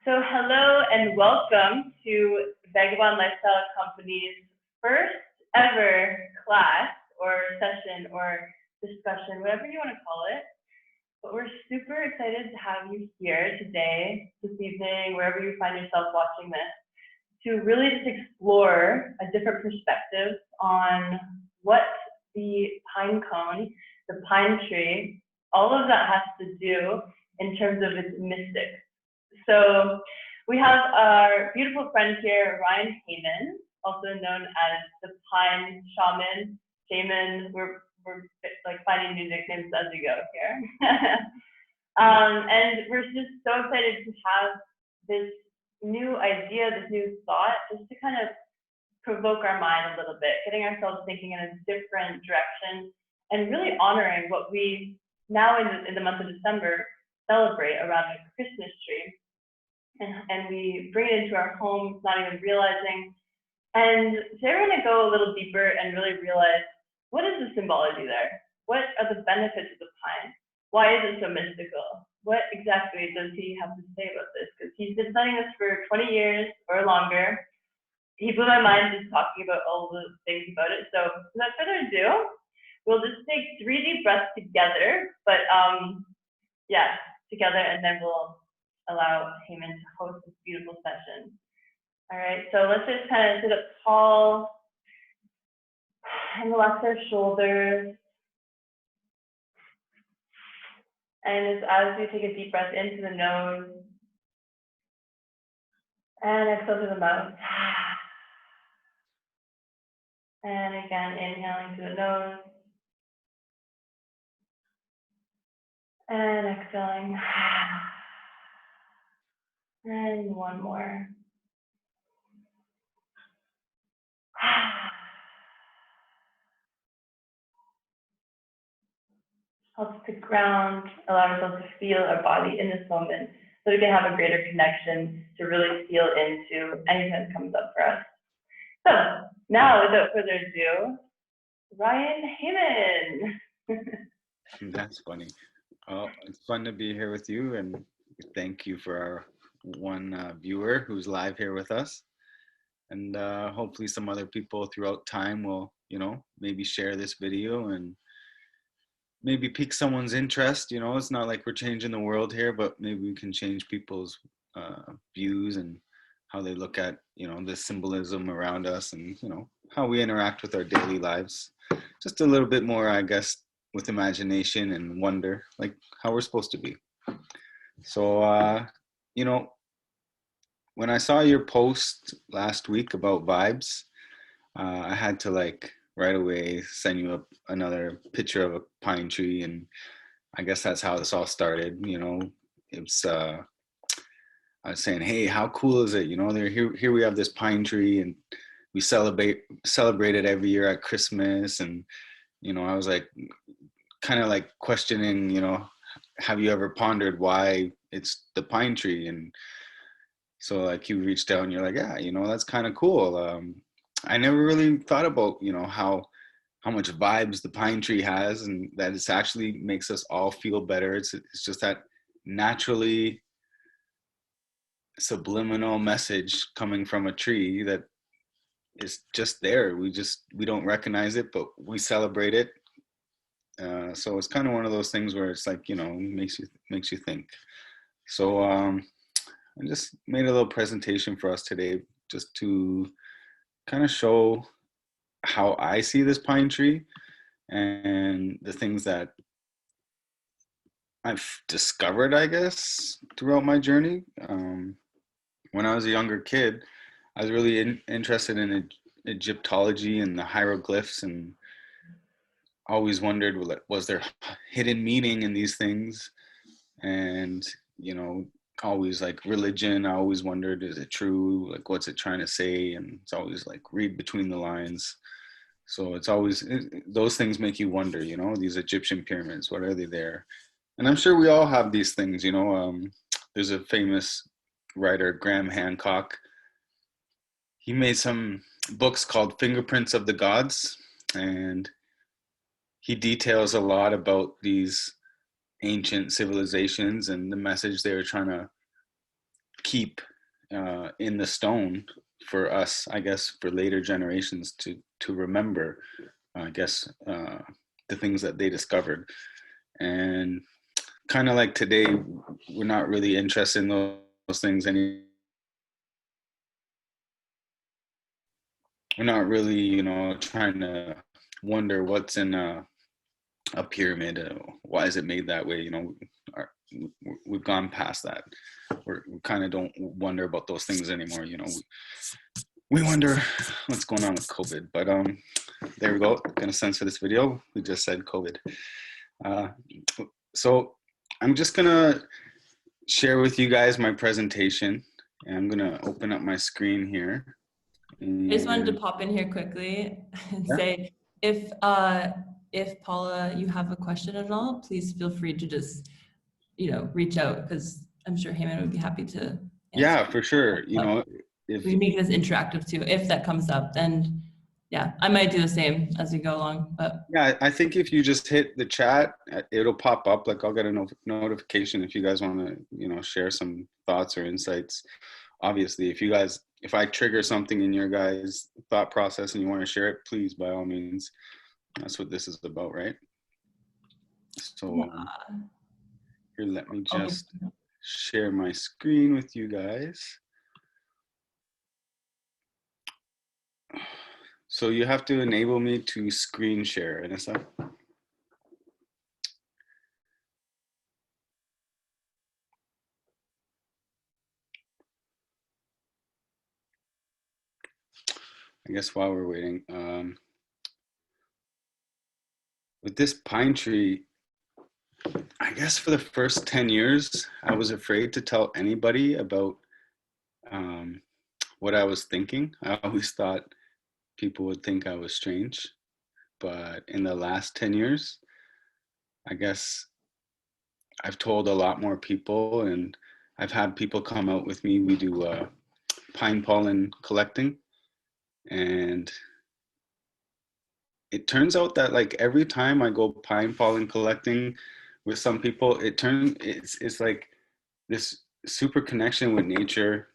So hello and welcome to Vagabond Lifestyle Company's first ever class or session or discussion, whatever you want to call it. But we're super excited to have you here today, this evening, wherever you find yourself watching this, to really just explore a different perspective on what the pine cone, the pine tree, all of that has to do in terms of its mystics. So we have our beautiful friend here, Ryan Hayman, also known as the Pine Shaman. Shaman, we're like finding new nicknames as we go here. And we're just so excited to have this new idea, this new thought, just to kind of provoke our mind a little bit, getting ourselves thinking in a different direction, and really honoring what we now in the month of December celebrate around the Christmas tree. And we bring it into our homes, not even realizing. And today we're going to go a little deeper and really realize, what is the symbology there? What are the benefits of the pine? Why is it so mystical? What exactly does he have to say about this? Because he's been studying this for 20 years or longer. He blew my mind just talking about all the things about it. So without further ado, we'll just take 3 deep breaths together, but together, and then we'll allow Hayman to host this beautiful session. All right, so let's just kind of sit up tall and relax our shoulders. And as we take a deep breath into the nose and exhale through the mouth. And again, inhaling through the nose and exhaling. And one more. Helps to ground, allow ourselves to feel our body in this moment so we can have a greater connection to really feel into anything that comes up for us. So now, without further ado, Ryan Hayman. That's funny. Well, it's fun to be here with you, and thank you for our one viewer who's live here with us. And hopefully some other people throughout time will, maybe share this video and maybe pique someone's interest. It's not like we're changing the world here, but maybe we can change people's views and how they look at, the symbolism around us and, how we interact with our daily lives. Just a little bit more, I guess, with imagination and wonder, like how we're supposed to be. So, when I saw your post last week about vibes, I had to right away send you another picture of a pine tree, and I guess that's how this all started. It's I was saying, hey, how cool is it? Here we have this pine tree, and we celebrate it every year at Christmas, and I was kind of questioning, have you ever pondered why it's the pine tree? And so you reached out and you're like, yeah, that's kind of cool. I never really thought about, how much vibes the pine tree has, and that it actually makes us all feel better. It's just that naturally subliminal message coming from a tree that is just there. We don't recognize it, but we celebrate it. So it's kind of one of those things where it's makes you think. So I just made a little presentation for us today, just to kind of show how I see this pine tree and the things that I've discovered, I guess, throughout my journey. When I was a younger kid, I was really interested in Egyptology and the hieroglyphs, and always wondered, was there hidden meaning in these things? And always religion, I always wondered, is it true? What's it trying to say? And it's always read between the lines. So it's always, those things make you wonder, these Egyptian pyramids, what are they there? And I'm sure we all have these things, there's a famous writer, Graham Hancock. He made some books called Fingerprints of the Gods, and he details a lot about these ancient civilizations and the message they were trying to keep in the stone for us, I guess, for later generations to remember, I guess, the things that they discovered. And kind of like today, we're not really interested in those things anymore. We're not really, trying to wonder what's in a pyramid. Why is it made that way? Our, we've gone past that. We kind of don't wonder about those things anymore. We wonder what's going on with COVID. But there we go. Gonna censor this video. We just said COVID. So I'm just gonna share with you guys my presentation, and I'm gonna open up my screen here. I just wanted to pop in here quickly and say, if Paula, you have a question at all, please feel free to just, reach out, because I'm sure Hayman would be happy to answer. Yeah, for sure. If we make this interactive too, if that comes up, then yeah, I might do the same as we go along. But yeah, I think if you just hit the chat, it'll pop up. Like I'll get a notification if you guys want to, share some thoughts or insights. Obviously, if I trigger something in your guys' thought process and you want to share it, please, by all means. That's what this is about, right? So here, let me just share my screen with you guys. So you have to enable me to screen share, Anissa. I guess while we're waiting, with this pine tree, I guess for the first 10 years, I was afraid to tell anybody about what I was thinking. I always thought people would think I was strange. But in the last 10 years, I guess I've told a lot more people, and I've had people come out with me. We do pine pollen collecting, and it turns out that like every time I go pine pollen collecting with some people, it's like this super connection with nature.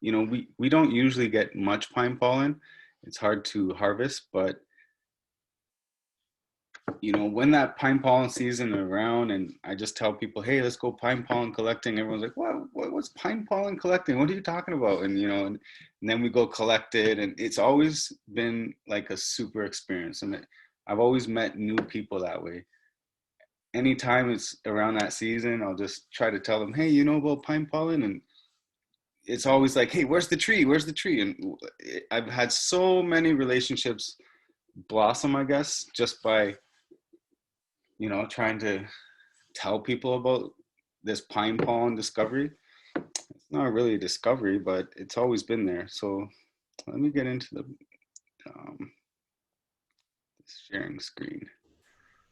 We don't usually get much pine pollen. It's hard to harvest, but when that pine pollen season is around and I just tell people, hey, let's go pine pollen collecting, everyone's like, what's pine pollen collecting? What are you talking about? And then we go collect it, and it's always been like a super experience. And I've always met new people that way. Anytime it's around that season, I'll just try to tell them, hey, you know about pine pollen? And it's always like, hey, where's the tree? Where's the tree? And I've had so many relationships blossom, I guess, just by trying to tell people about this pine pollen discovery. It's not really a discovery, but it's always been there. So let me get into the sharing screen.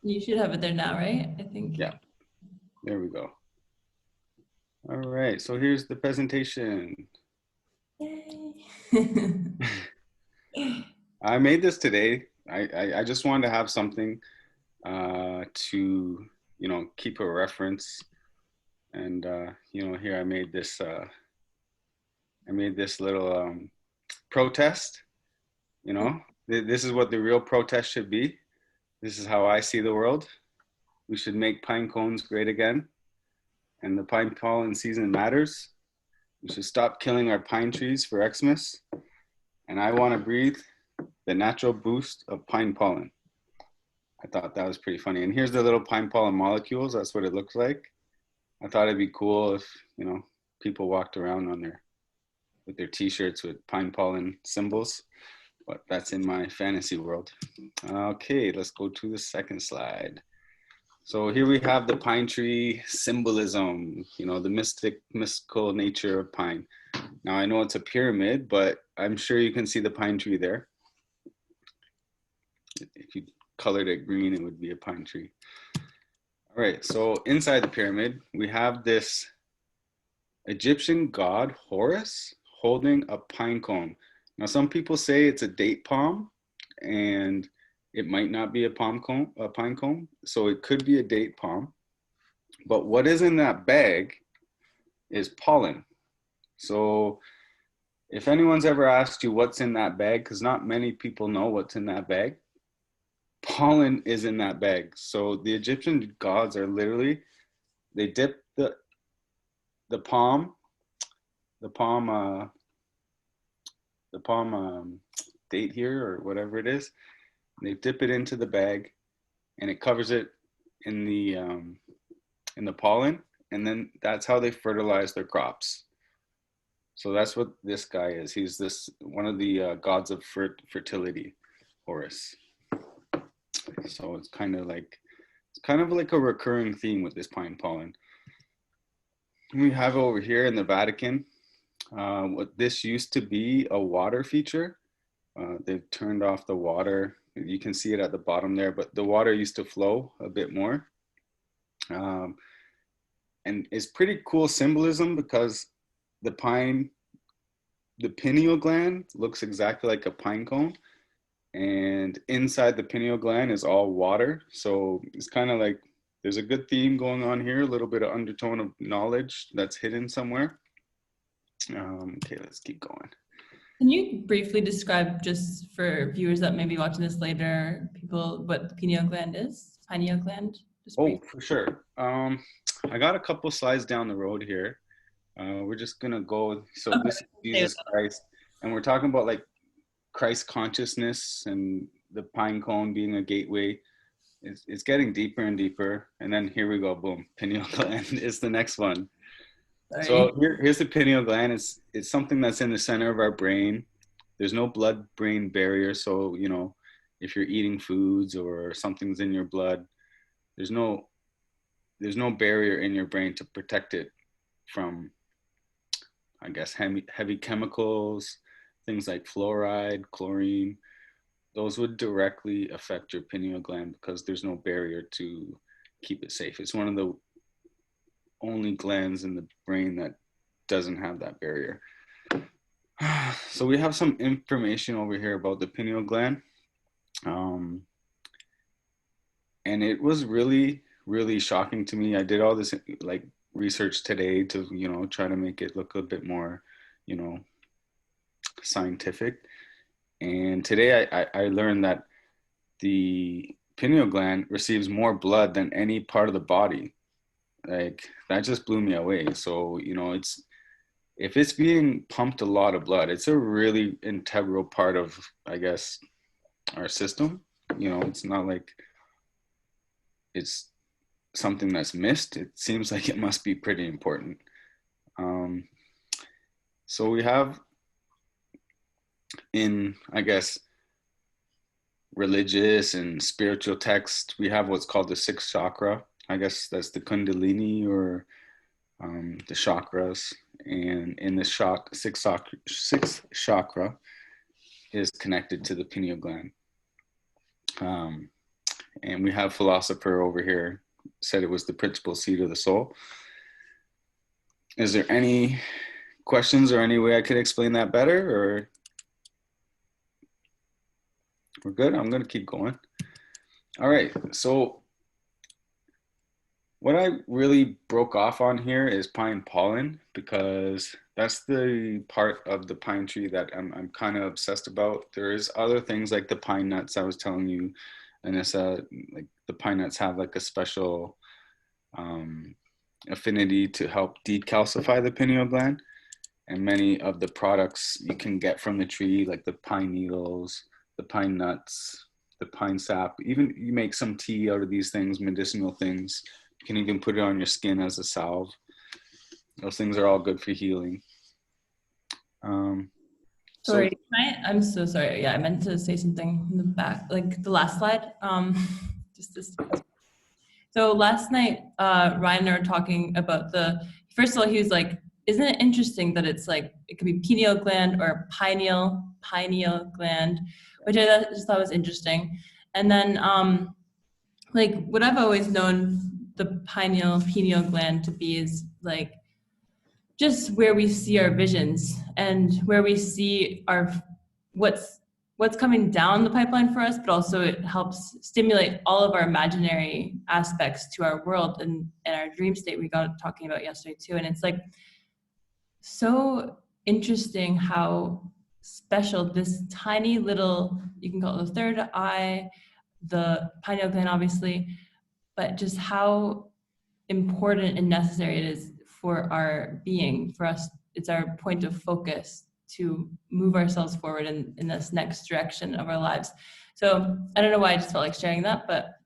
You should have it there now, right? I think. Yeah, there we go. All right, so here's the presentation. Yay. I made this today. I just wanted to have something to keep a reference, and here I made this little protest. This is what the real protest should be. This is how I see the world. We should make pine cones great again, and the pine pollen season matters. We should stop killing our pine trees for Xmas, and I want to breathe the natural boost of pine pollen. I thought that was pretty funny. And here's the little pine pollen molecules. That's what it looks like. I thought it'd be cool if, people walked around with their t-shirts with pine pollen symbols, but that's in my fantasy world. Okay, let's go to the second slide. So here we have the pine tree symbolism, the mystical nature of pine. Now I know it's a pyramid, but I'm sure you can see the pine tree there. If you colored it green, it would be a pine tree. All right, so inside the pyramid, we have this Egyptian god Horus holding a pine cone. Now, some people say it's a date palm, and it might not be a pine cone, so it could be a date palm. But what is in that bag is pollen. So if anyone's ever asked you what's in that bag, because not many people know what's in that bag, pollen is in that bag. So the Egyptian gods are literally, they dip the palm, the palm, the palm date here or whatever it is. They dip it into the bag, and it covers it in the pollen, and then that's how they fertilize their crops. So that's what this guy is. He's this one of the gods of fertility, Horus. So it's kind of like a recurring theme with this pine pollen. We have over here in the Vatican, what this used to be a water feature. They've turned off the water. You can see it at the bottom there, but the water used to flow a bit more. And it's pretty cool symbolism because the pineal gland looks exactly like a pine cone. And inside the pineal gland is all water. So it's kind of like there's a good theme going on here, a little bit of undertone of knowledge that's hidden somewhere. Okay, let's keep going. Can you briefly describe, just for viewers that may be watching this later, people, what the pineal gland is? Pineal gland? For sure. I got a couple slides down the road here. We're just gonna go. So okay. This is Jesus Christ, and we're talking about like Christ consciousness and the pine cone being a gateway. It's getting deeper and deeper, and then here we go. Boom! Pineal gland is the next one. Sorry. So here's the pineal gland. It's something that's in the center of our brain. There's no blood-brain barrier, so you know if you're eating foods or something's in your blood, there's no barrier in your brain to protect it from, I guess, heavy chemicals, things like fluoride, chlorine. Those would directly affect your pineal gland because there's no barrier to keep it safe. It's one of the only glands in the brain that doesn't have that barrier. So we have some information over here about the pineal gland. And it was really, really shocking to me. I did all this like research today to, you know, try to make it look a bit more, you know, scientific. And today I learned that the pineal gland receives more blood than any part of the body. Like that just blew me away. So, you know, if it's being pumped a lot of blood, it's a really integral part of, I guess, our system. You know, it's not like it's something that's missed. It seems like it must be pretty important. So we have in, I guess, religious and spiritual text, we have what's called the sixth chakra. I guess that's the Kundalini or the chakras. And in the sixth chakra is connected to the pineal gland. And we have philosopher over here said it was the principal seat of the soul. Is there any questions or any way I could explain that better, or we're good? I'm going to keep going. All right. So what I really broke off on here is pine pollen, because that's the part of the pine tree that I'm kind of obsessed about. There is other things like the pine nuts I was telling you, and it's like the pine nuts have like a special affinity to help decalcify the pineal gland. And many of the products you can get from the tree, like the pine needles, the pine nuts, the pine sap, even you make some tea out of these things, medicinal things. You can even put it on your skin as a salve. Those things are all good for healing. Sorry, I'm so sorry. Yeah, I meant to say something in the back, like the last slide. Just this. So last night, Ryan and I were talking about first of all, he was like, isn't it interesting that it's like, it could be pineal gland or pineal gland, which I just thought was interesting. And then like what I've always known the pineal gland to be is like just where we see our visions and where we see what's coming down the pipeline for us, but also it helps stimulate all of our imaginary aspects to our world and our dream state we got talking about yesterday too. And it's like so interesting how special this tiny little, you can call it the third eye, the pineal gland, obviously, but just how important and necessary it is for our being, for us. It's our point of focus to move ourselves forward in this next direction of our lives. So I don't know why I just felt like sharing that, but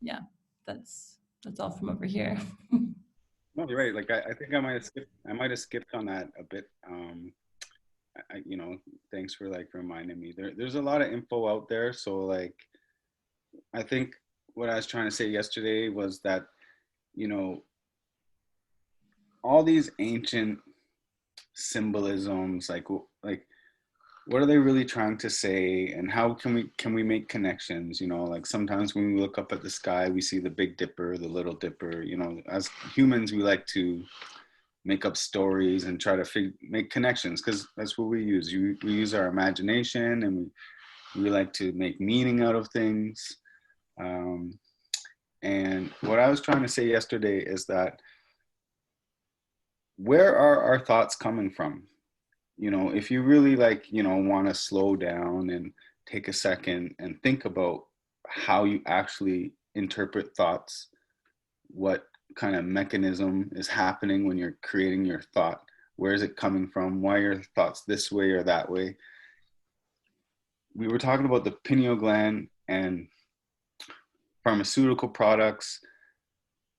yeah, that's all from over here. No, you're right. Like I think I might have skipped on that a bit. You know, thanks for like reminding me. There's a lot of info out there. So like, I think what I was trying to say yesterday was that, you know, all these ancient symbolisms, like what are they really trying to say, and how can we make connections? You know, like sometimes when we look up at the sky, we see the Big Dipper, the Little Dipper. You know, as humans, we like to make up stories and try to make connections, because that's what we use. We use our imagination, and we like to make meaning out of things. And what I was trying to say yesterday is that, where are our thoughts coming from? You know, if you really like, you know, want to slow down and take a second and think about how you actually interpret thoughts, what kind of mechanism is happening when you're creating your thought, where is it coming from, why are your thoughts this way or that way? We were talking about the pineal gland and pharmaceutical products,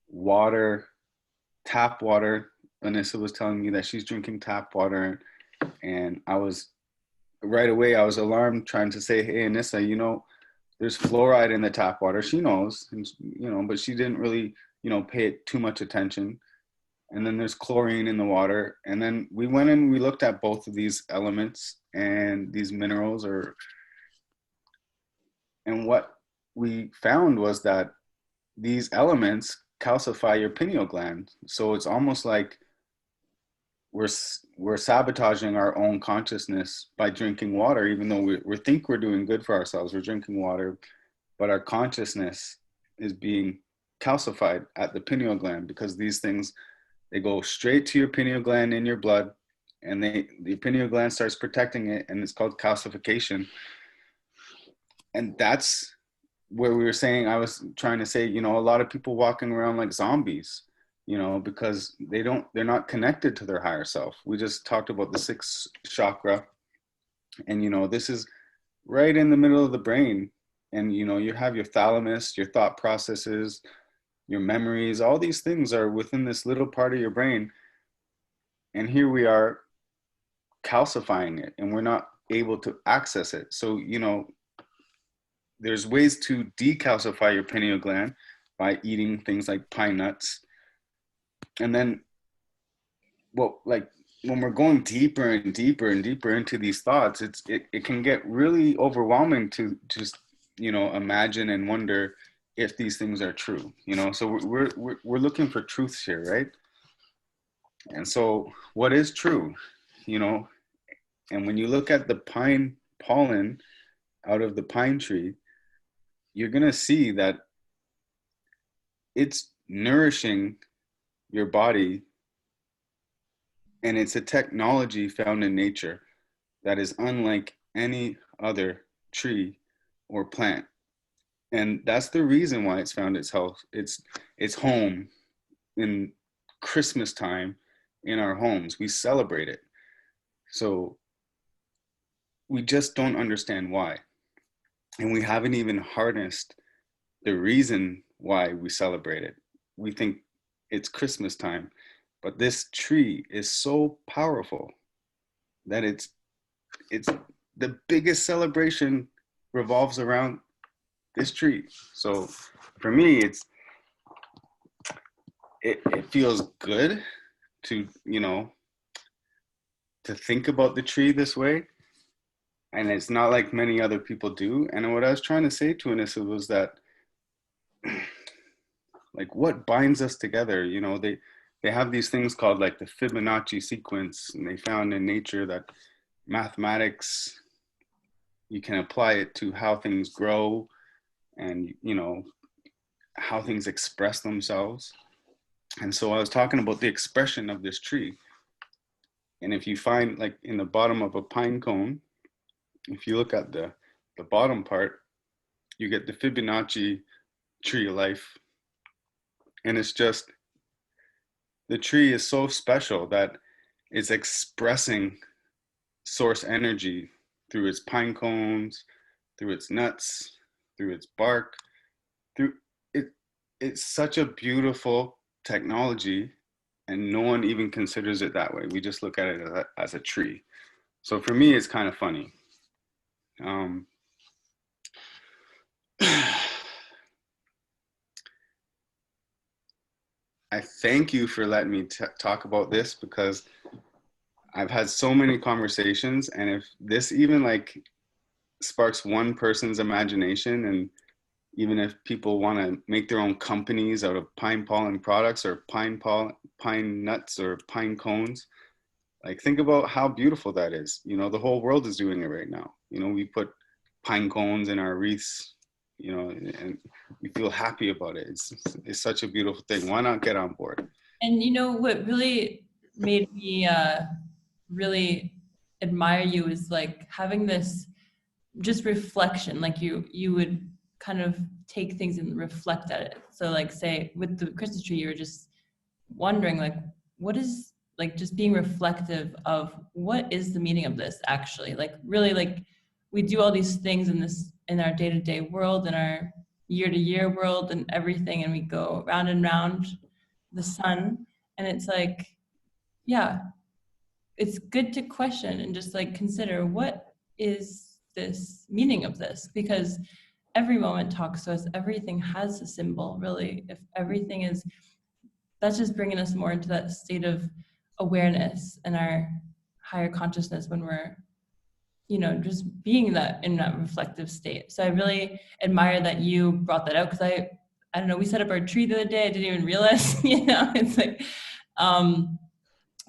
water, tap water. Anissa was telling me that she's drinking tap water, and I was right away, I was alarmed, trying to say, hey, Anissa, you know, there's fluoride in the tap water. She knows, and, you know, but she didn't really, you know, pay it too much attention. And then there's chlorine in the water. And then we went and we looked at both of these elements and these minerals, and what we found was that these elements calcify your pineal gland. So it's almost like we're sabotaging our own consciousness by drinking water, even though we think we're doing good for ourselves. We're drinking water, but our consciousness is being calcified at the pineal gland, because these things, they go straight to your pineal gland in your blood, and the pineal gland starts protecting it, and it's called calcification. And that's where we were saying, I was trying to say, you know, a lot of people walking around like zombies, you know, because they're not connected to their higher self. We just talked about the sixth chakra, and, you know, this is right in the middle of the brain. And, you know, you have your thalamus, your thought processes, your memories, all these things are within this little part of your brain. And here we are calcifying it, and we're not able to access it. So, you know, there's ways to decalcify your pineal gland by eating things like pine nuts. And then, well, like when we're going deeper and deeper and deeper into these thoughts, it can get really overwhelming to just, you know, imagine and wonder if these things are true, you know. So we're looking for truths here, right? And so what is true, you know? And when you look at the pine pollen out of the pine tree, you're going to see that it's nourishing your body, and it's a technology found in nature that is unlike any other tree or plant. And that's the reason why it's found its home in Christmas time. In our homes, we celebrate it. So we just don't understand why, and we haven't even harnessed the reason why we celebrate it. We think it's Christmas time, but this tree is so powerful that it's the biggest celebration revolves around this tree. So for me, it feels good to, you know, to think about the tree this way. And it's not like many other people do. And what I was trying to say to Anissa was that, like, what binds us together? You know, they have these things called like the Fibonacci sequence, and they found in nature that mathematics, you can apply it to how things grow, and, you know, how things express themselves. And so I was talking about the expression of this tree. And if you find, like, in the bottom of a pine cone, if you look at the bottom part, you get the Fibonacci tree of life. And it's just, the tree is so special that it's expressing source energy through its pine cones, through its nuts, through its bark, through it. It's such a beautiful technology, and no one even considers it that way. We just look at it as a tree. So for me, it's kind of funny. Um, I thank you for letting me talk about this, because I've had so many conversations, and if this even like sparks one person's imagination, and even if people want to make their own companies out of pine pollen products, or pine nuts, or pine cones, like, think about how beautiful that is. You know, the whole world is doing it right now. You know, we put pine cones in our wreaths, you know, and we feel happy about it. It's such a beautiful thing. Why not get on board? And you know what really made me really admire you is like having this just reflection. Like you would kind of take things and reflect at it. So like, say with the Christmas tree, you were just wondering like, what is, like, just being reflective of what is the meaning of this actually. Like really, like, we do all these things in our day-to-day world, in our year-to-year world and everything, and we go round and round the sun, and it's like, yeah, it's good to question and just like consider, what is this meaning of this? Because every moment talks to us, everything has a symbol, really. If everything is, that's just bringing us more into that state of awareness and our higher consciousness when we're, you know, just being that in that reflective state. So I really admire that you brought that out, because I don't know, we set up our tree the other day, I didn't even realize, you know, it's like,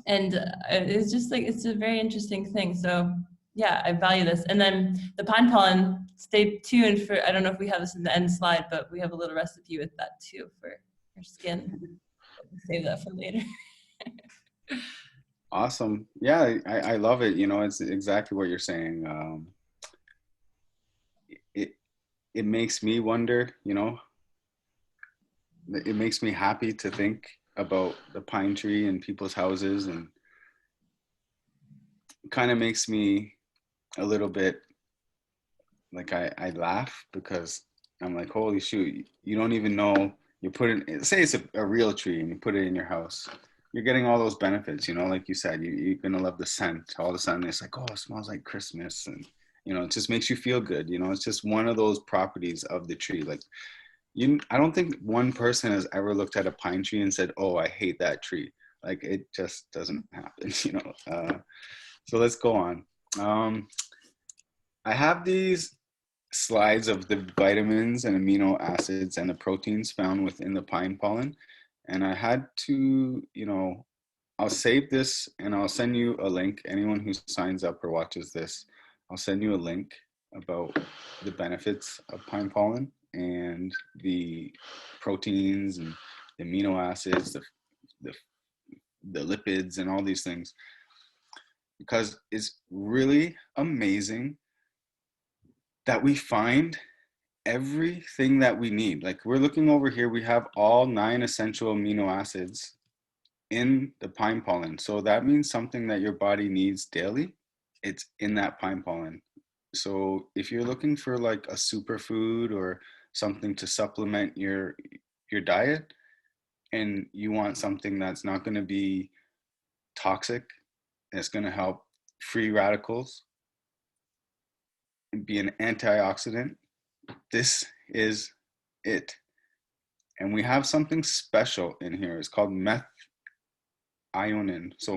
and it's just like, it's a very interesting thing. So yeah, I value this. And then the pine pollen, stay tuned for, I don't know if we have this in the end slide, but we have a little recipe with that too for your skin. We'll save that for later. Awesome. Yeah, I love it. You know, it's exactly what you're saying. It makes me wonder, you know, it makes me happy to think about the pine tree in people's houses, and kind of makes me a little bit like, I laugh, because I'm like, holy shoot, you don't even know, you put it, say it's a real tree and you put it in your house, you're getting all those benefits, you know, like you said, you're going to love the scent. All of a sudden it's like, oh, it smells like Christmas. And, you know, it just makes you feel good. You know, it's just one of those properties of the tree. Like, I don't think one person has ever looked at a pine tree and said, oh, I hate that tree. Like, it just doesn't happen, you know. So let's go on. I have these slides of the vitamins and amino acids and the proteins found within the pine pollen. And I had to, you know, I'll save this and I'll send you a link. Anyone who signs up or watches this, I'll send you a link about the benefits of pine pollen and the proteins and the amino acids, the, the lipids and all these things, because it's really amazing that we find everything that we need. Like, we're looking over here, we have all 9 essential amino acids in the pine pollen. So that means something that your body needs daily, it's in that pine pollen. So if you're looking for like a superfood or something to supplement your diet, and you want something that's not going to be toxic, it's going to help free radicals and be an antioxidant, this is it. And we have something special in here. It's called methionine. So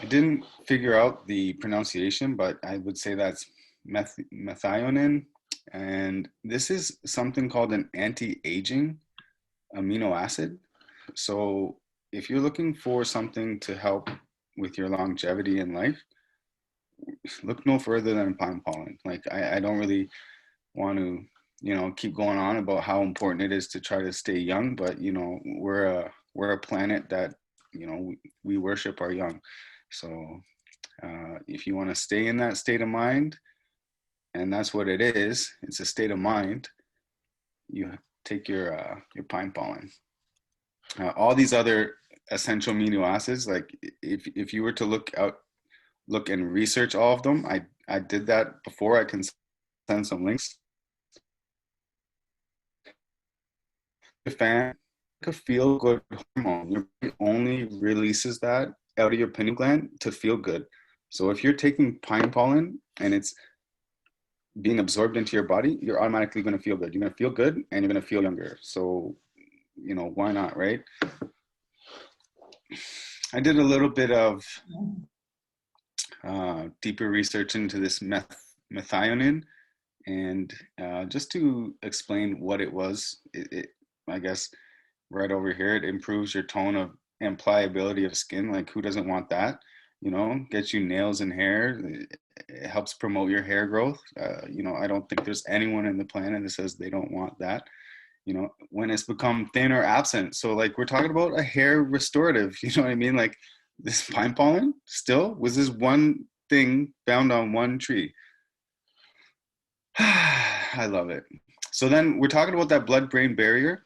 I didn't figure out the pronunciation, but I would say that's methionine. And this is something called an anti-aging amino acid. So if you're looking for something to help with your longevity in life, look no further than pine pollen. Like, I don't really want to, you know, keep going on about how important it is to try to stay young, but you know, we're a planet that we worship our young. So if you want to stay in that state of mind, and that's what it is, it's a state of mind, you take your pine pollen. All these other essential amino acids, like if you were to look and research all of them, I did that before. I can send some links. The fan, like a feel good hormone. Your body only releases that out of your pineal gland to feel good. So if you're taking pine pollen and it's being absorbed into your body, you're automatically going to feel good. You're going to feel good and you're going to feel younger. So, why not, right? I did a little bit of deeper research into this methionine, and just to explain what it was, I guess right over here, it improves your tone of and pliability of skin. Like, who doesn't want that? Gets you nails and hair. It helps promote your hair growth. I don't think there's anyone in the planet that says they don't want that. When it's become thin or absent. So like, we're talking about a hair restorative, you know what I mean? Like, this pine pollen still was this one thing found on one tree. I love it. So then we're talking about that blood-brain barrier.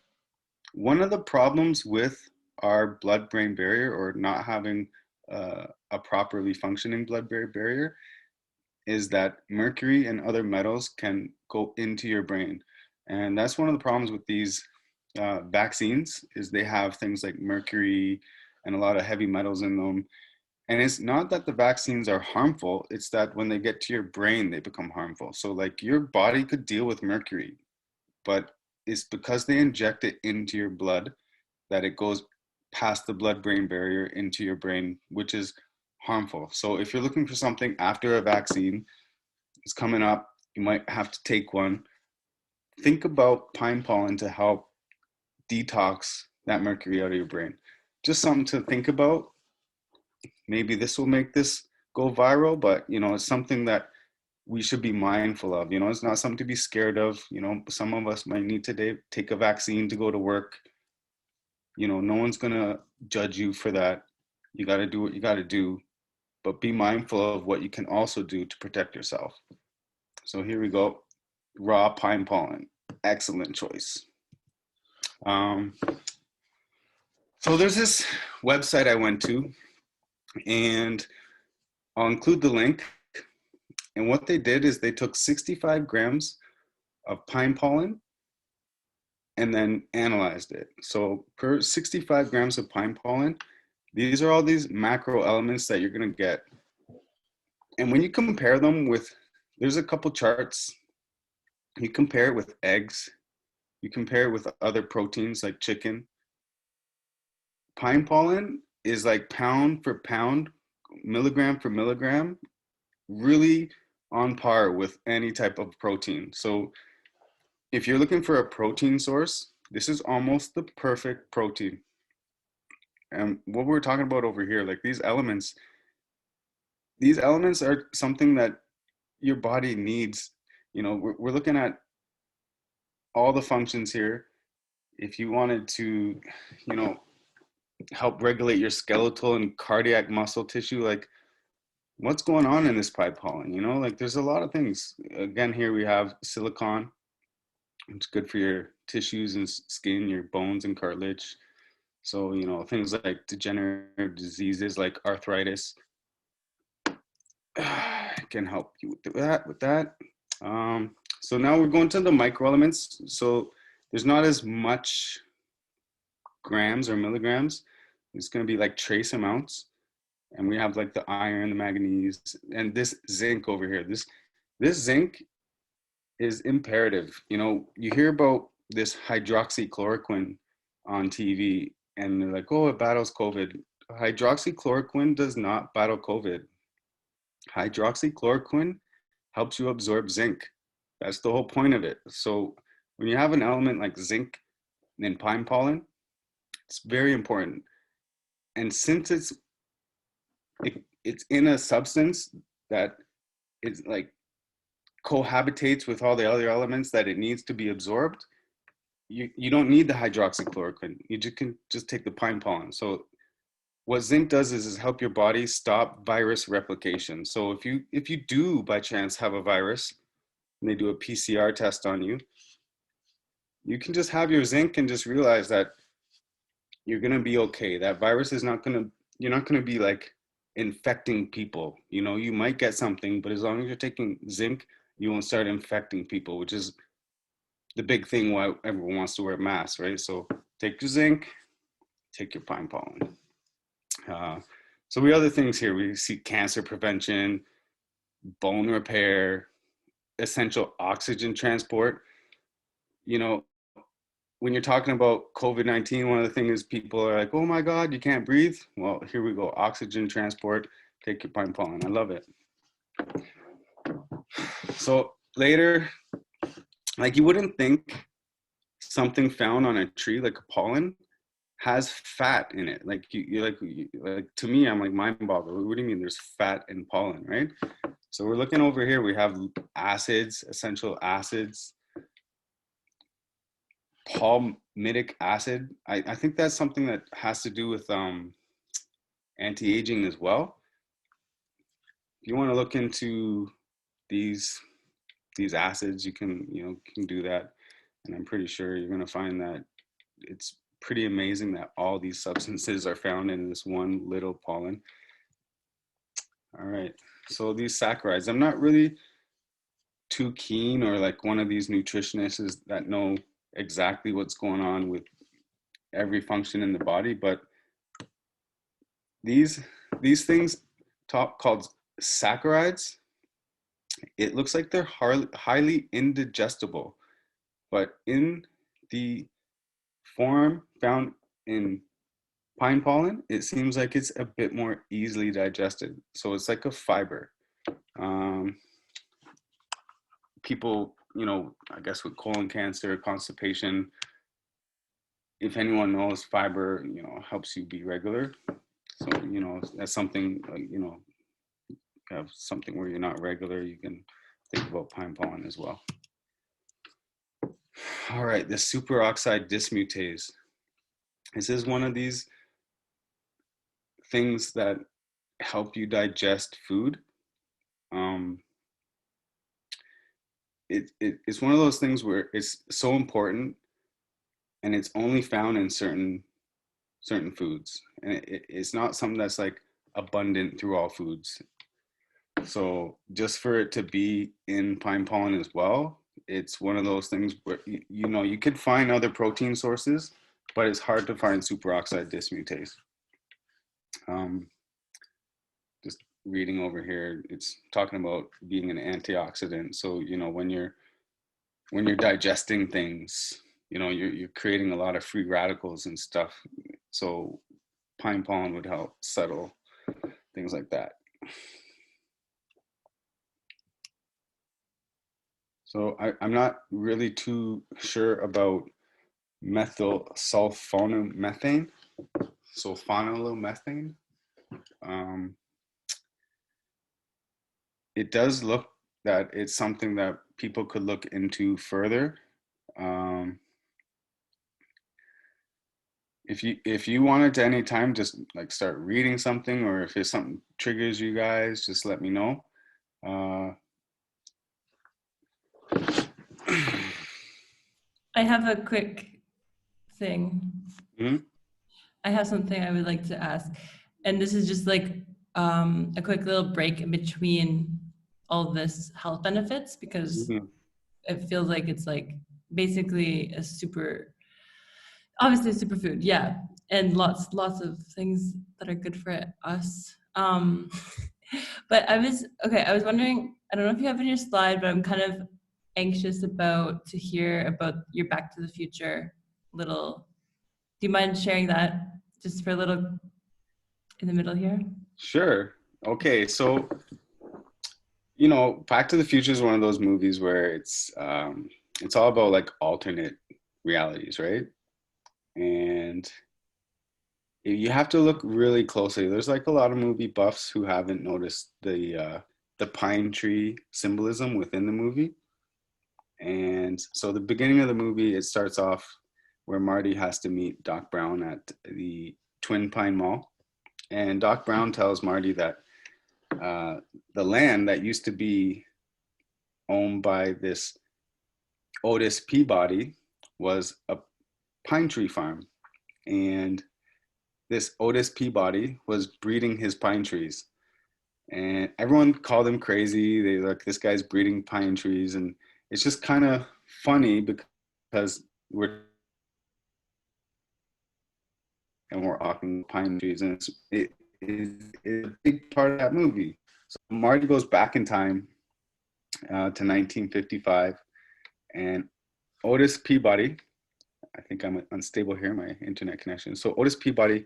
One of the problems with our blood-brain barrier, or not having a properly functioning blood-brain barrier, is that mercury and other metals can go into your brain. And that's one of the problems with these vaccines, is they have things like mercury and a lot of heavy metals in them. And it's not that the vaccines are harmful, it's that when they get to your brain, they become harmful. So like, your body could deal with mercury, but it's because they inject it into your blood that it goes past the blood-brain barrier into your brain, which is harmful. So if you're looking for something after a vaccine is coming up, you might have to take one. Think about pine pollen to help detox that mercury out of your brain. Just something to think about. Maybe this will make this go viral, but it's something that we should be mindful of. It's not something to be scared of. Some of us might need to take a vaccine to go to work. No one's gonna judge you for that. You got to do what you got to do, but be mindful of what you can also do to protect yourself. So here we go. Raw pine pollen, excellent choice. So there's this website I went to, and I'll include the link. And what they did is they took 65 grams of pine pollen and then analyzed it. So per 65 grams of pine pollen, these are all these macro elements that you're going to get. And when you compare them with, there's a couple charts. You compare it with eggs. You compare it with other proteins like chicken. Pine pollen is like pound for pound, milligram for milligram, really on par with any type of protein. So if you're looking for a protein source, this is almost the perfect protein. And what we're talking about over here, like these elements are something that your body needs. We're looking at all the functions here. If you wanted to, help regulate your skeletal and cardiac muscle tissue, like, what's going on in this pine pollen? Like, there's a lot of things. Again, here we have silicon. It's good for your tissues and skin, your bones and cartilage. So, things like degenerative diseases like arthritis can help you with that. So now we're going to the microelements. So there's not as much grams or milligrams. It's going to be like trace amounts. And we have like the iron, the manganese, and this zinc over here. This zinc is imperative. You hear about this hydroxychloroquine on TV, and they're like, oh, it battles COVID. Hydroxychloroquine does not battle COVID. Hydroxychloroquine helps you absorb zinc. That's the whole point of it. So when you have an element like zinc in pine pollen, it's very important. And since it's in a substance that is like cohabitates with all the other elements that it needs to be absorbed, you don't need the hydroxychloroquine. You can just take the pine pollen. So what zinc does is help your body stop virus replication. So if you do by chance have a virus and they do a PCR test on you, you can just have your zinc and just realize that you're gonna be okay. That virus is not gonna, you're not gonna be like infecting people. You know, you might get something, but as long as you're taking zinc, you won't start infecting people, which is the big thing why everyone wants to wear masks, right? So take your zinc, take your pine pollen. So we have other things here. We see cancer prevention, bone repair, essential oxygen transport. You know, when you're talking about COVID-19, one of the things is people are like, oh my God, you can't breathe. Well, here we go. Oxygen transport, take your pine pollen. I love it. So later, like you wouldn't think something found on a tree, like a pollen, has fat in it. Like like to me, I'm like mind boggled. What do you mean there's fat in pollen, right? So we're looking over here, we have acids, essential acids, palmitic acid. I think that's something that has to do with anti-aging as well. If you want to look into these acids, you can do that, and I'm pretty sure you're going to find that it's pretty amazing that all these substances are found in this one little pollen. All right, so these saccharides, I'm not really too keen, or like one of these nutritionists that know exactly what's going on with every function in the body, but these things called saccharides, it looks like they're highly indigestible, but in the form found in pine pollen, it seems like it's a bit more easily digested. So it's like a fiber. People, I guess with colon cancer, constipation, if anyone knows, fiber, helps you be regular. So, that's something, have something where you're not regular, you can think about pine pollen as well. All right, the superoxide dismutase. This is one of these things that help you digest food. It's one of those things where it's so important, and it's only found in certain foods, and it's not something that's like abundant through all foods. So just for it to be in pine pollen as well, it's one of those things where you could find other protein sources, but it's hard to find superoxide dismutase. Just reading over here, it's talking about being an antioxidant. So when you're digesting things, you're creating a lot of free radicals and stuff. So pine pollen would help settle things like that. So I'm not really too sure about methyl sulfonomethane. It does look that it's something that people could look into further. If you wanted to any time just like start reading something, or if there's something triggers you guys, just let me know. I have a quick thing. Mm-hmm. I have something I would like to ask, and this is just like a quick little break in between all this health benefits, because it feels like it's like basically obviously a superfood, yeah, and lots of things that are good for us. But I was wondering, I don't know if you have in your slide, but I'm kind of anxious to hear about your Back to the Future little. Do you mind sharing that just for a little in the middle here? Sure. Okay, so Back to the Future is one of those movies where it's all about like alternate realities, right? And you have to look really closely. There's like a lot of movie buffs who haven't noticed the pine tree symbolism within the movie. And so the beginning of the movie, it starts off where Marty has to meet Doc Brown at the Twin Pine Mall. And Doc Brown tells Marty that the land that used to be owned by this Otis Peabody was a pine tree farm. And this Otis Peabody was breeding his pine trees. And everyone called him crazy. They like, this guy's breeding pine trees. And it's just kind of funny because we're talking pine trees, and it is a big part of that movie. So Marty goes back in time to 1955, and Otis Peabody, I think I'm unstable here, my internet connection. So Otis Peabody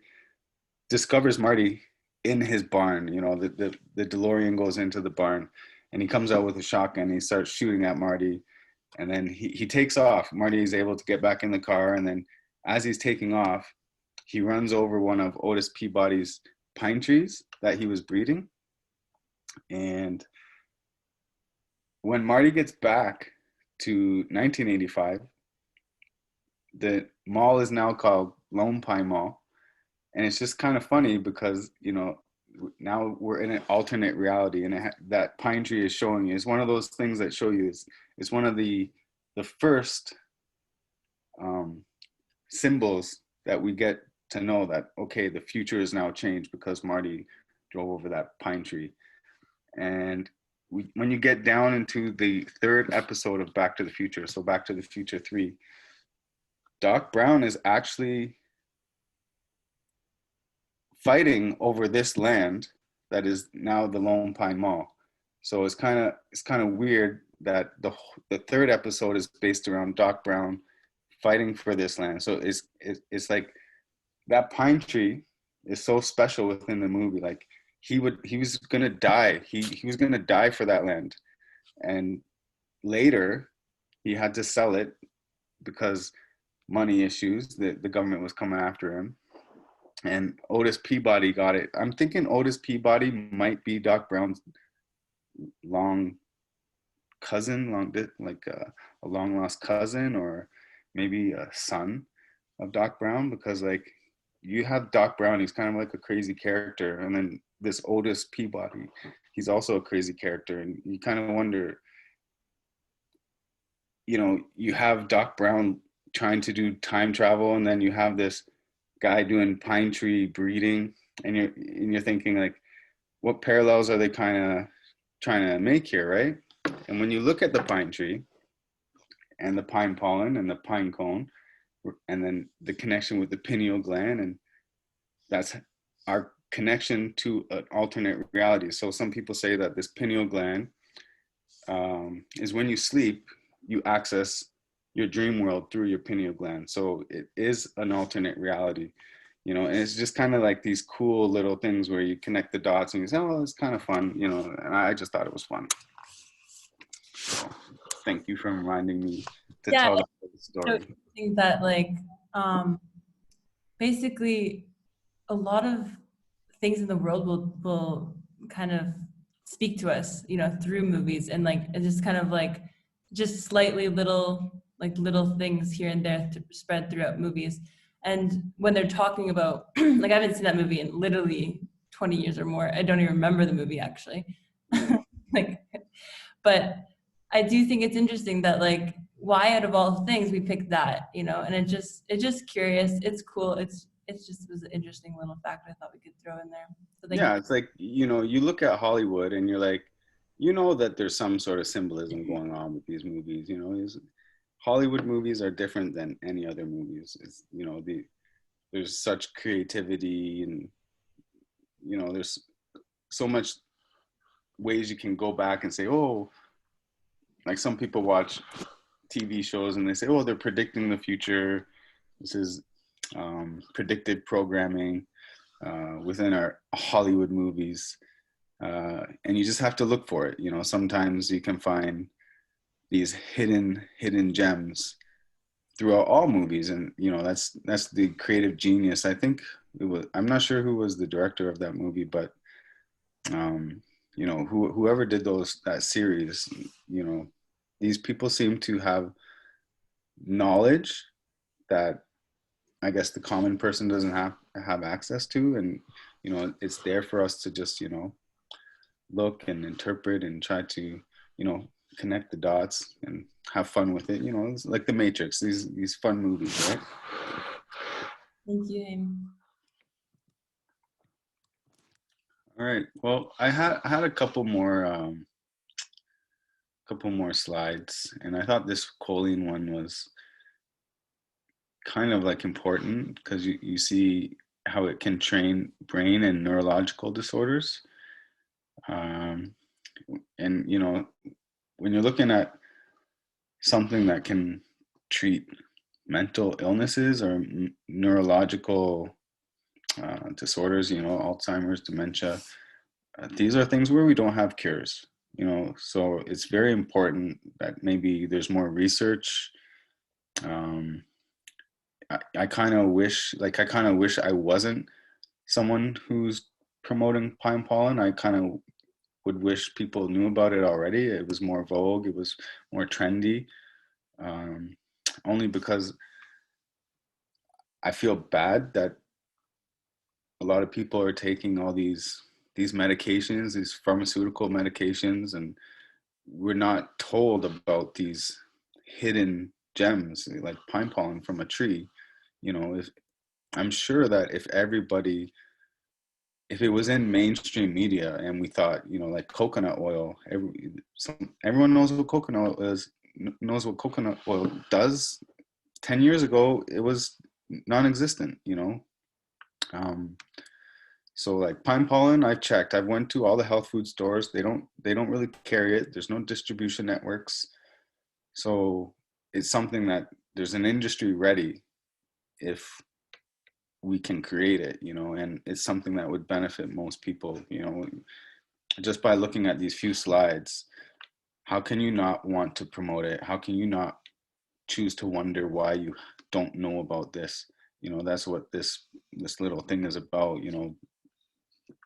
discovers Marty in his barn. You know, the DeLorean goes into the barn, and he comes out with a shotgun. He starts shooting at Marty, and then he takes off. Marty is able to get back in the car, and then as he's taking off, he runs over one of Otis Peabody's pine trees that he was breeding. And when Marty gets back to 1985, the mall is now called Lone Pine Mall. And it's just kind of funny because, you know, now we're in an alternate reality, and that pine tree is showing you. It's one of those things that show you. It's one of the first symbols that we get to know that, okay, the future is now changed because Marty drove over that pine tree. And when you get down into the third episode of Back to the Future, so Back to the Future 3, Doc Brown is actually fighting over this land that is now the Lone Pine Mall. So it's kind of weird that the third episode is based around Doc Brown fighting for this land. So it's like that pine tree is so special within the movie. Like he was gonna die. He was gonna die for that land, and later he had to sell it because money issues. The government was coming after him, and Otis Peabody got it. I'm thinking Otis Peabody might be Doc Brown's long cousin, a long lost cousin, or maybe a son of Doc Brown, because like you have Doc Brown, he's kind of like a crazy character, and then this Otis Peabody, he's also a crazy character, and you kind of wonder, you know, you have Doc Brown trying to do time travel, and then you have this guy doing pine tree breeding, and you're thinking like, what parallels are they kind of trying to make here, right? And when you look at the pine tree and the pine pollen and the pine cone, and then the connection with the pineal gland, and that's our connection to an alternate reality. So some people say that this pineal gland is when you sleep, you access your dream world through your pineal gland. So it is an alternate reality, you know, and it's just kind of like these cool little things where you connect the dots and you say, oh, it's kind of fun, you know, and I just thought it was fun. So thank you for reminding me to tell the story. I think that like basically a lot of things in the world will kind of speak to us, you know, through movies, and like it's just kind of like just slightly little things here and there spread throughout movies. And when they're talking about like I haven't seen that movie in literally 20 years or more. I don't even remember the movie actually. Like, but I do think it's interesting that like why out of all things we picked that, you know, and it's just curious. It's cool. It's just was an interesting little fact I thought we could throw in there. So yeah, it's like, you know, you look at Hollywood and you're like, you know that there's some sort of symbolism going on with these movies. You know, Hollywood movies are different than any other movies. It's, you know, there's such creativity, and you know, there's so much ways you can go back and say, oh, like some people watch TV shows and they say, oh, they're predicting the future. This is predictive programming within our Hollywood movies. And you just have to look for it. You know, sometimes you can find these hidden gems throughout all movies, and you know, that's the creative genius. I think I'm not sure who was the director of that movie, but you know, whoever did that series, you know, these people seem to have knowledge that I guess the common person doesn't have access to, and you know, it's there for us to just, you know, look and interpret and try to, you know, connect the dots and have fun with it. You know, it's like the Matrix, these fun movies, right? Thank you, Hayman. All right. Well, I had a couple more slides, and I thought this choline one was kind of like important because you see how it can train brain and neurological disorders. Um, and you know, when you're looking at something that can treat mental illnesses or neurological disorders, you know, Alzheimer's, dementia, these are things where we don't have cures, you know, so it's very important that maybe there's more research. Um, I kind of wish, I wasn't someone who's promoting pine pollen. I kind of would wish people knew about it already. It was more vogue, it was more trendy, um, only because I feel bad that a lot of people are taking all these medications, these pharmaceutical medications, and we're not told about these hidden gems like pine pollen from a tree. You know, if I'm sure that if it was in mainstream media and we thought, you know, like coconut oil, everyone knows what coconut oil is, knows what coconut oil does. 10 years ago, it was non-existent, you know. Um, so like pine pollen, I've checked. I've went to all the health food stores. They don't really carry it. There's no distribution networks. So it's something that there's an industry ready if we can create it, you know, and it's something that would benefit most people, you know, just by looking at these few slides. How can you not want to promote it? How can you not choose to wonder why you don't know about this? You know, that's what this little thing is about, you know,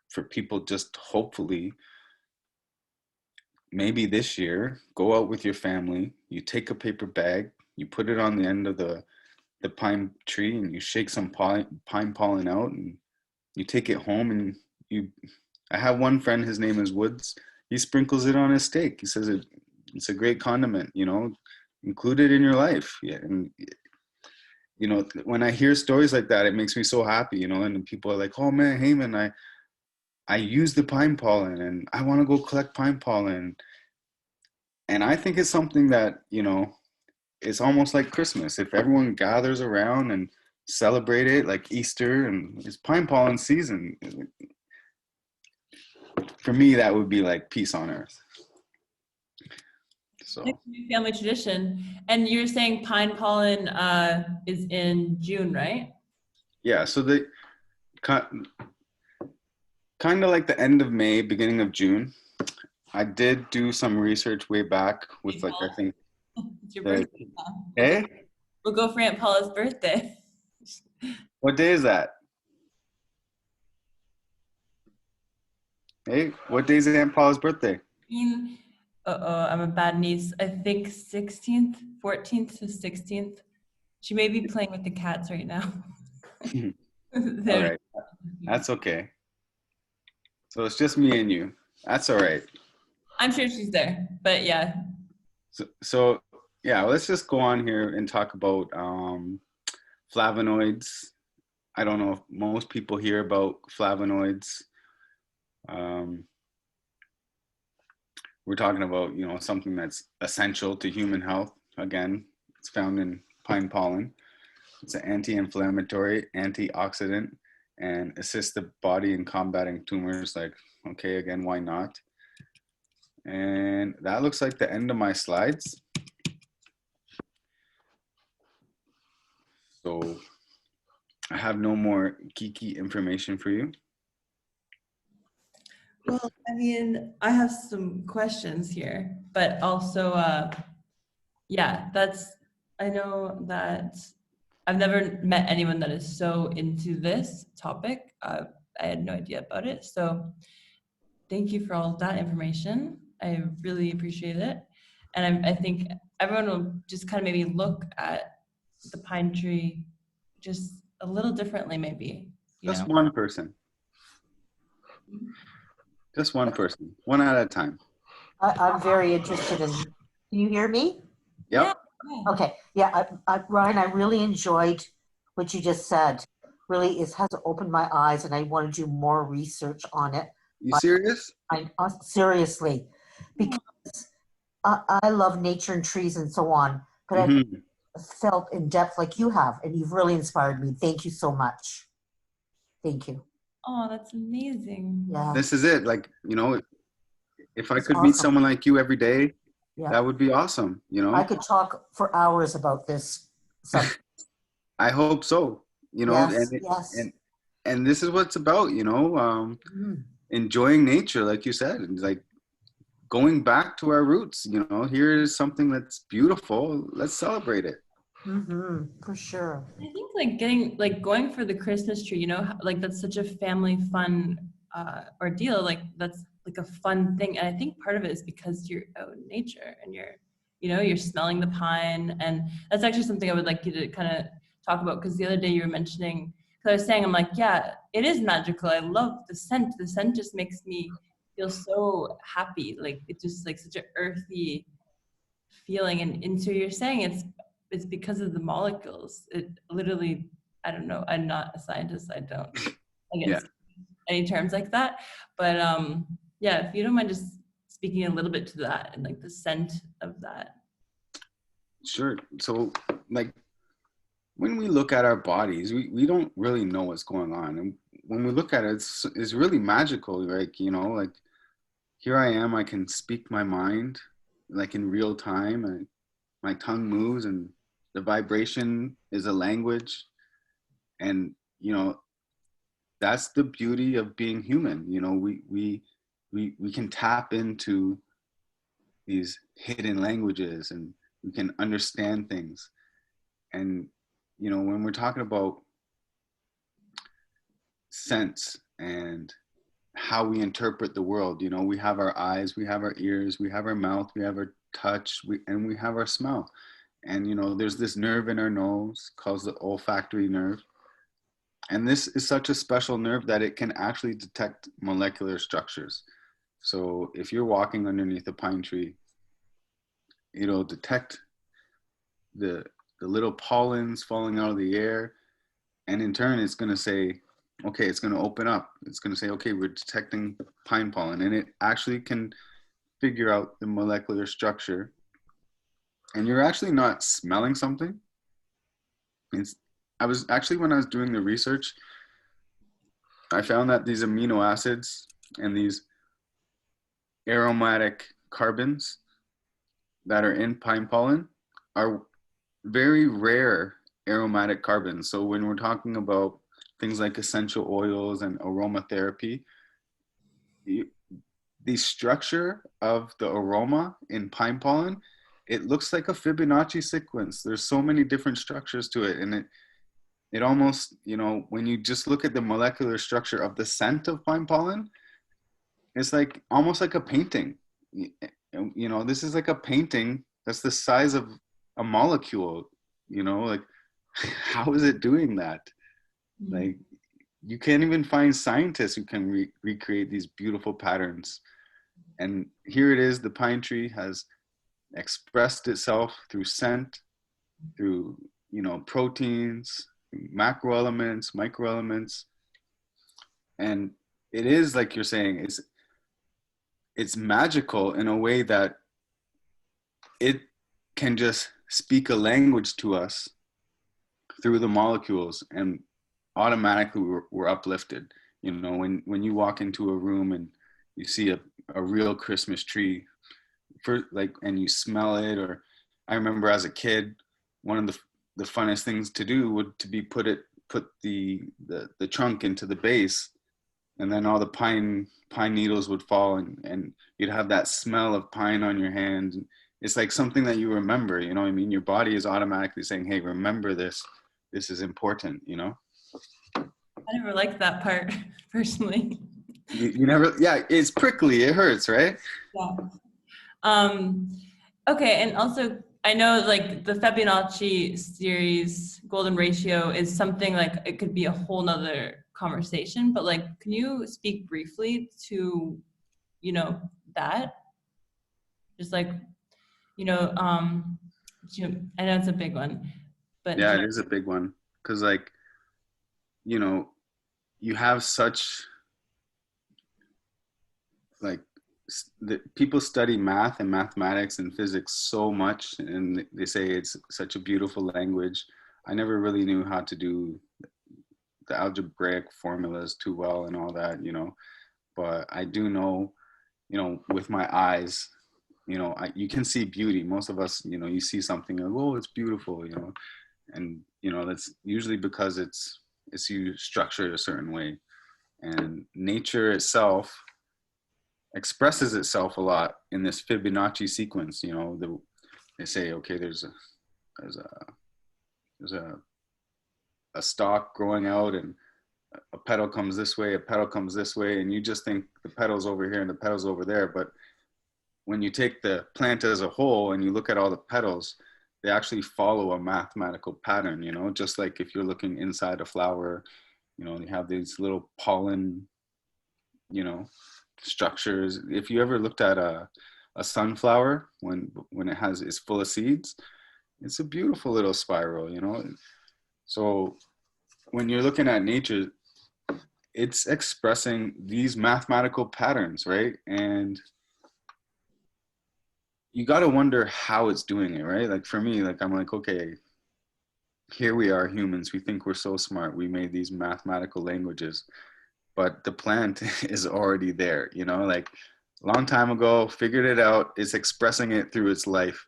for people just hopefully maybe this year go out with your family, you take a paper bag, you put it on the end of the pine tree and you shake some pine pollen out and you take it home and you I have one friend, his name is Woods, he sprinkles it on his steak. He says it's a great condiment, you know, include it in your life. Yeah, and you know, when I hear stories like that, it makes me so happy, you know, and people are like, oh man, Hayman, I use the pine pollen and I want to go collect pine pollen. And I think it's something that, you know, it's almost like Christmas. If everyone gathers around and celebrate it like Easter and it's pine pollen season, for me, that would be like peace on earth. So Family tradition. And you're saying pine pollen is in June, right? yeah, so the kind of like the end of May, beginning of June. I did do some research way back with like I think It's your birthday. Hey? We'll go for Aunt Paula's birthday. What day is that? Hey, what day is Aunt Paula's birthday? I'm a bad niece. I think 16th, 14th to 16th. She may be playing with the cats right now. All right, that's okay. So it's just me and you. That's all right. I'm sure she's there, but yeah. So yeah, let's just go on here and talk about flavonoids. I don't know if most people hear about flavonoids. We're talking about, you know, something that's essential to human health. Again, it's found in pine pollen. It's an anti-inflammatory, antioxidant, and assists the body in combating tumors. Like, okay, again, why not? And that looks like the end of my slides. So I have no more geeky information for you. Well, I mean, I have some questions here, but also, yeah, I know that I've never met anyone that is so into this topic. I had no idea about it. So thank you for all of that information. I really appreciate it. And I think everyone will just kind of maybe look at the pine tree just a little differently, maybe. Just one person. Just one person, one at a time. I'm very interested in, can you hear me? Yep. Yeah. Okay, yeah, Ryan, I really enjoyed what you just said. Really, it has opened my eyes, and I want to do more research on it. You serious? Seriously, because I love nature and trees and so on, but I've Mhm. felt in depth like you have, and you've really inspired me. Thank you so much. Thank you. Oh, that's amazing. Yeah, This is it. Like, if I it's could meet awesome. someone like you every day, Yeah, that would be awesome. I could talk for hours about this subject. I hope so. Yes, yes. And this is what it's about. Mm, Enjoying nature, like you said, and like going back to our roots. Here is something that's beautiful. Let's celebrate it. for sure. I think going for the Christmas tree, like that's such a family fun ordeal. Like that's like a fun thing. And I think part of it is because you're out in nature and you're smelling the pine. And that's actually something I would like you to kind of talk about, because the other day you were mentioning, because I was saying, I'm like, yeah, it is magical. I love the scent. The scent just makes me feel so happy. Like it's just like such an earthy feeling. And so you're saying it's because of the molecules. It literally, I don't know. I'm not a scientist. I don't Yeah, against any terms like that. But yeah, if you don't mind just speaking a little bit to that and like the scent of that. sure. So, like, when we look at our bodies, we don't really know what's going on. And when we look at it, it's really magical. Like, like here I am, I can speak my mind like in real time, and my tongue moves, and the vibration is a language. And, that's the beauty of being human. We can tap into these hidden languages, and we can understand things. And, when we're talking about sense and how we interpret the world, we have our eyes, we have our ears, we have our mouth, we have our touch, and we have our smell. And, there's this nerve in our nose called the olfactory nerve. And this is such a special nerve that it can actually detect molecular structures. So if you're walking underneath a pine tree, it'll detect the little pollens falling out of the air. And in turn, it's going to say, okay, it's going to open up. It's going to say, okay, we're detecting pine pollen. And it actually can figure out the molecular structure. And you're actually not smelling something. When I was doing the research, I found that these amino acids and these aromatic carbons that are in pine pollen are very rare aromatic carbons. So when we're talking about things like essential oils and aromatherapy, the structure of the aroma in pine pollen, it looks like a Fibonacci sequence. There's so many different structures to it. And it almost, when you just look at the molecular structure of the scent of pine pollen, it's like almost like a painting. This is like a painting that's the size of a molecule. Like, how is it doing that? Like, you can't even find scientists who can recreate these beautiful patterns. And here it is, the pine tree has expressed itself through scent, through, proteins, macro elements, micro elements. And it is, like you're saying, it's magical in a way that it can just speak a language to us through the molecules, and automatically we're uplifted. When you walk into a room and you see a real Christmas tree, and you smell it, or I remember as a kid, one of the funnest things to do would to be put the trunk into the base, and then all the pine needles would fall, and you'd have that smell of pine on your hand. It's like something that you remember. I mean, your body is automatically saying, hey, remember this is important. I never liked that part personally. You never, yeah, it's prickly, it hurts, right? Yeah. Okay, and also I know like the Fibonacci series golden ratio is something like it could be a whole nother conversation, but like, can you speak briefly to, you know, that? Just like, you know, I know it's a big one, but Yeah, it is a big one. Because, like, you know, you have such, like, people study math and mathematics and physics so much, and they say it's such a beautiful language. I never really knew how to do the algebraic formulas too well and all that, you know, but I do know, you know, with my eyes, you know, you can see beauty. Most of us, you know, you see something and, oh, it's beautiful, you know, and, you know, that's usually because it's you structured a certain way. And nature itself expresses itself a lot in this Fibonacci sequence. You know, they say, okay, there's a there's a stalk growing out, and a petal comes this way, a petal comes this way, and you just think the petal's over here and the petal's over there. But when you take the plant as a whole and you look at all the petals, they actually follow a mathematical pattern, you know, just like if you're looking inside a flower, you know, you have these little pollen, you know, structures. If you ever looked at a sunflower when it's full of seeds, it's a beautiful little spiral, you know. So when you're looking at nature, it's expressing these mathematical patterns, right? And you got to wonder how it's doing it, right? Like for me, like I'm like, okay, here we are humans. We think we're so smart. We made these mathematical languages, but the plant is already there, you know, like a long time ago, figured it out. It's expressing it through its life.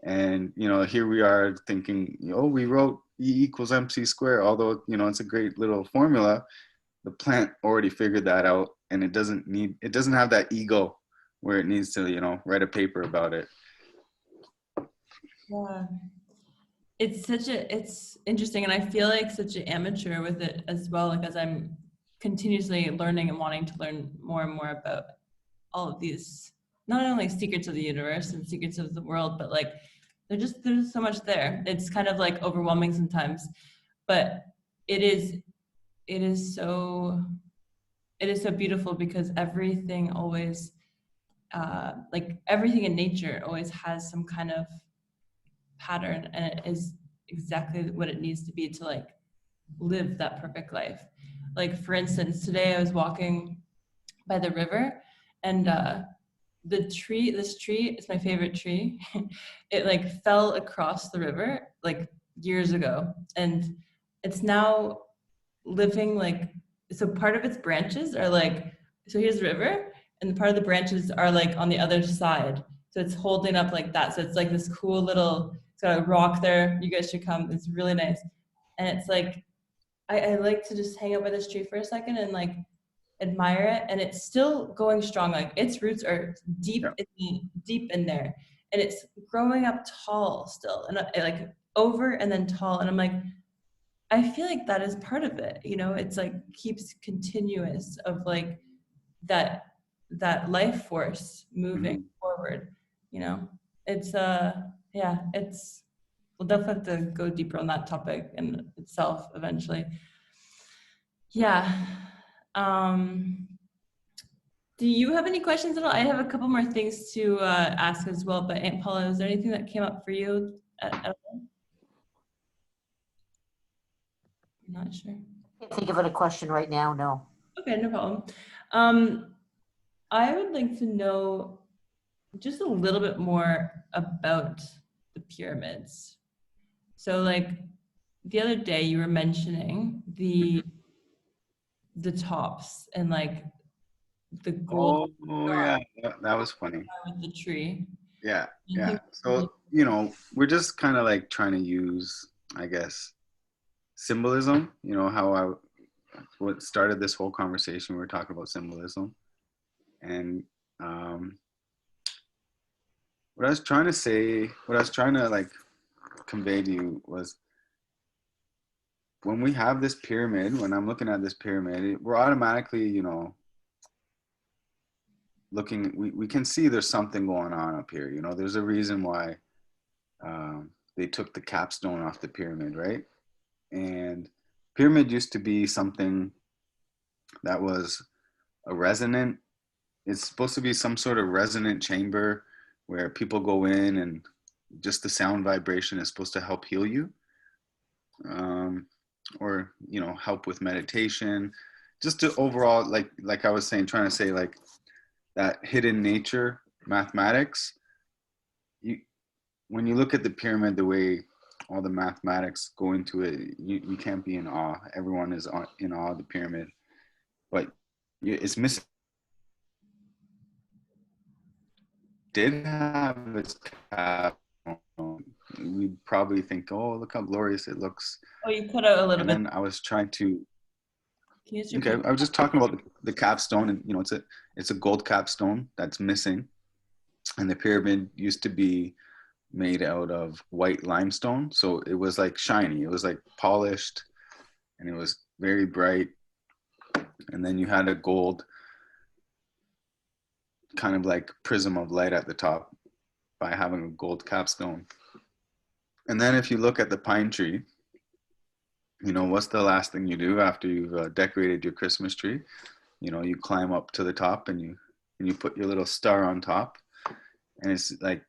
And, you know, here we are thinking, oh, we wrote E equals MC squared, although, you know, it's a great little formula. The plant already figured that out, and it doesn't have that ego where it needs to, you know, write a paper about it. yeah, it's interesting, and I feel like such an amateur with it as well, like as I'm continuously learning and wanting to learn more and more about all of these, not only secrets of the universe and secrets of the world, but like there's so much there. It's kind of like overwhelming sometimes, but it is it is so it is so beautiful because everything always like everything in nature always has some kind of pattern, and it is exactly what it needs to be to like live that perfect life. Like for instance, today I was walking by the river, and this tree is my favorite tree. It like fell across the river like years ago, and it's now living like, so part of its branches are like, so here's the river, and part of the branches are like on the other side, so it's holding up like that. So it's like this cool little, it's got a rock there. You guys should come, it's really nice. And it's like I like to just hang out by this tree for a second and like admire it, and it's still going strong. Like its roots are deep, Yeah. deep in there, and it's growing up tall still, and like over and then tall. And I'm like, I feel like that is part of it. You know, it's like keeps continuous of like that life force moving forward. You know, it's yeah, it's, we'll definitely have to go deeper on that topic in itself eventually. Yeah. Do you have any questions at all? I have a couple more things to ask as well, but Aunt Paula, is there anything that came up for you at all? I'm not sure. Can't think of a question right now, no. Okay, no problem. I would like to know just a little bit more about the pyramids. So like the other day you were mentioning the tops and like the gold Yeah, that was funny. with the tree. Yeah, yeah. So, you know, we're just kind of like trying to use, I guess, symbolism. You know, what started this whole conversation, we were talking about symbolism. And what I was trying to say, what I was trying to like convey to you was, when we have this pyramid, when I'm looking at this pyramid, we're automatically, you know, looking, we can see there's something going on up here. You know, there's a reason why they took the capstone off the pyramid, right? And pyramid used to be something that was a resonant, it's supposed to be some sort of resonant chamber where people go in and just the sound vibration is supposed to help heal you, or help with meditation, just to overall, like I was saying, trying to say, like, that hidden nature mathematics. You When you look at the pyramid, the way all the mathematics go into it, you can't be in awe. Everyone is in awe of the pyramid, but it's missing. Did have its cap. We probably think, oh, look how glorious it looks. Oh, you cut out a little And bit. then I was trying to. Can you just Okay, repeat? I was just talking about the capstone, and it's a gold capstone that's missing, and the pyramid used to be made out of white limestone, so it was like shiny, it was like polished, and it was very bright. And then you had a gold kind of like prism of light at the top by having a gold capstone. And then if you look at the pine tree, what's the last thing you do after you've decorated your Christmas tree? You climb up to the top, and you put your little star on top. And it's like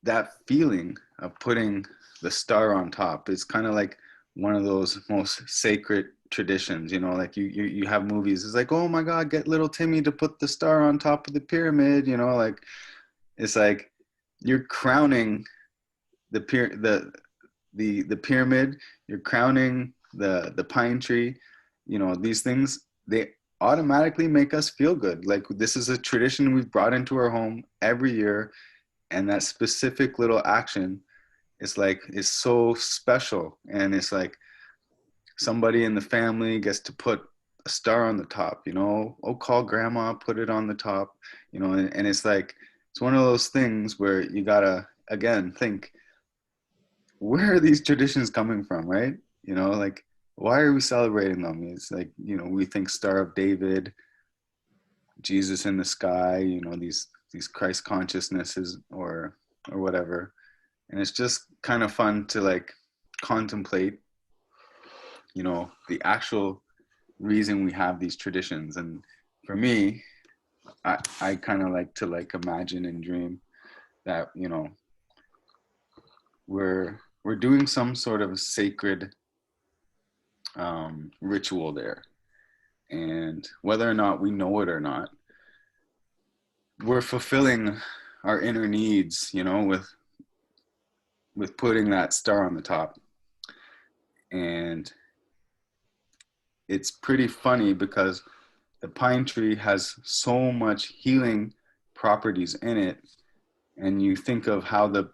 that feeling of putting the star on top is kind of like one of those most sacred traditions. Like you have movies, it's like, oh my God, get little Timmy to put the star on top of the pyramid. Like, it's like you're crowning the pyramid, you're crowning the pine tree. These things, they automatically make us feel good. Like, this is a tradition we've brought into our home every year, and that specific little action is so special. And it's like somebody in the family gets to put a star on the top. Call grandma, put it on the top. And it's like, it's one of those things where you gotta, again, think, where are these traditions coming from, right? Like, why are we celebrating them? It's like, we think Star of David, Jesus in the sky, these Christ consciousnesses or whatever. And it's just kind of fun to like contemplate, the actual reason we have these traditions. And for me, I kind of like to imagine and dream that, we're doing some sort of sacred ritual there. And whether or not we know it or not, we're fulfilling our inner needs, with putting that star on the top. And it's pretty funny because the pine tree has so much healing properties in it. And you think of how the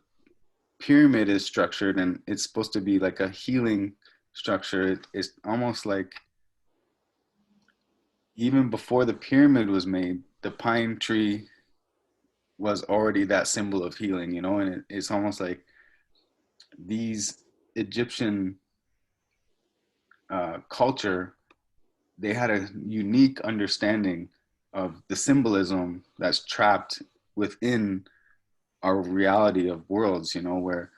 pyramid is structured, and it's supposed to be like a healing structure. It's almost like even before the pyramid was made, the pine tree was already that symbol of healing, and it's almost like these Egyptian culture, they had a unique understanding of the symbolism that's trapped within our reality of worlds, where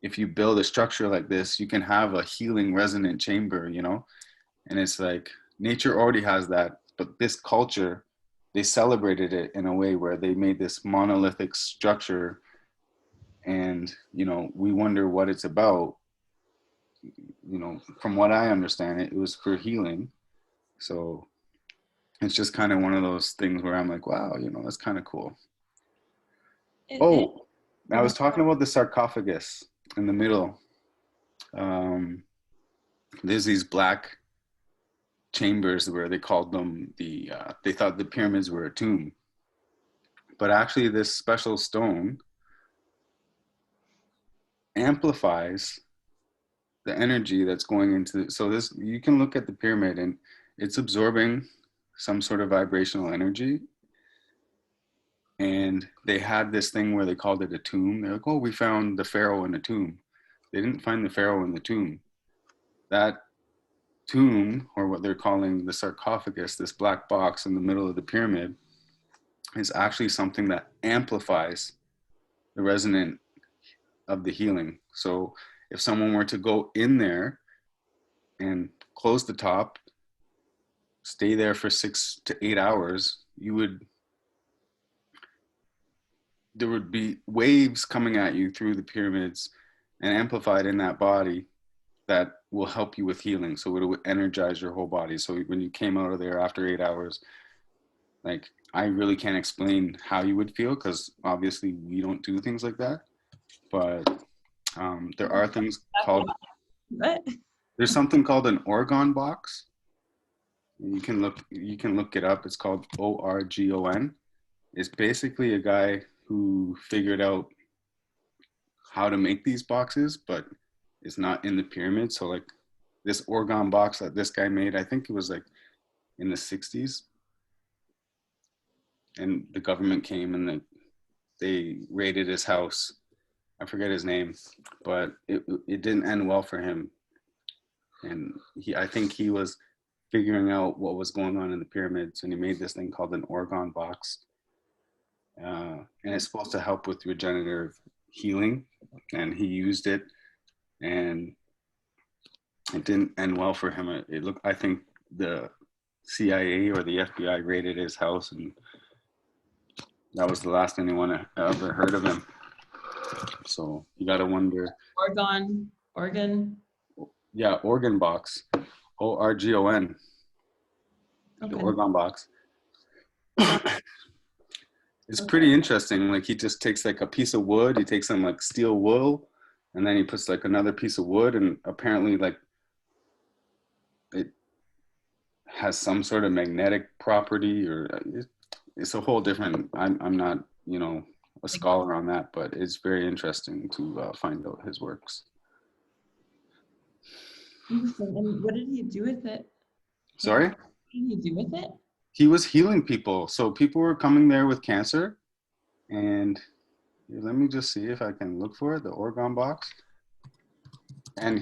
if you build a structure like this, you can have a healing resonant chamber, and it's like nature already has that, but this culture, they celebrated it in a way where they made this monolithic structure, and we wonder what it's about. From what I understand, it was for healing. So it's just kind of one of those things where I'm like, wow, that's kind of cool. Oh, I was talking about the sarcophagus in the middle. There's these black chambers where they called them they thought the pyramids were a tomb. But actually this special stone amplifies the energy that's going into so this, you can look at the pyramid and it's absorbing some sort of vibrational energy. And they had this thing where they called it a tomb. They're like, oh, we found the pharaoh in a tomb. They didn't find the pharaoh in the tomb. That tomb, or what they're calling the sarcophagus, this black box in the middle of the pyramid, is actually something that amplifies the resonance of the healing. So if someone were to go in there and close the top stay there for 6 to 8 hours, there would be waves coming at you through the pyramids and amplified in that body that will help you with healing. So it would energize your whole body. So when you came out of there after 8 hours, like, I really can't explain how you would feel, because obviously we don't do things like that. But there are things called, What? there's something called an orgon box. You can look it up. It's called ORGON. It's basically a guy who figured out how to make these boxes, but it's not in the pyramid. So like this orgon box that this guy made, I think it was like in the 60s. And the government came and they raided his house. I forget his name, but it didn't end well for him. And I think he was figuring out what was going on in the pyramids, and he made this thing called an orgon box. And it's supposed to help with regenerative healing, and he used it, and it didn't end well for him. I think the CIA or the FBI raided his house, and that was the last anyone ever heard of him. So you gotta wonder. Organ. Yeah, organ box, ORGON. Okay. The organ box. It's pretty interesting. Like, he just takes like a piece of wood, he takes some like steel wool, and then he puts like another piece of wood, and apparently like it has some sort of magnetic property, or it's a whole different, I'm not, a scholar on that, but it's very interesting to find out his works. Interesting. And what did he do with it? Sorry? What did he do with it? He was healing people. So people were coming there with cancer, and let me just see if I can look for it, the organ box. And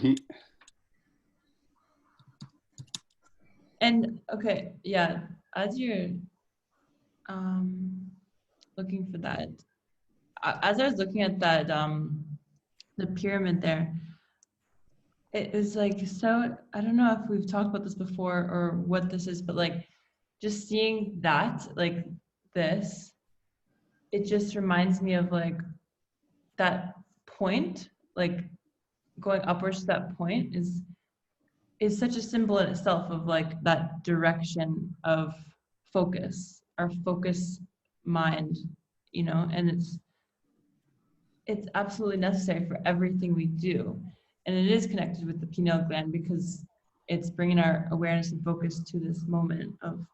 okay, yeah, as you're looking for that, as I was looking at that, the pyramid there, it is like, so, I don't know if we've talked about this before or what this is, but like just seeing that, like this, it just reminds me of like that point, like going upwards to that point is such a symbol in itself of like that direction of focus, our focus mind, and it's absolutely necessary for everything we do. And it is connected with the pineal gland because it's bringing our awareness and focus to this moment of,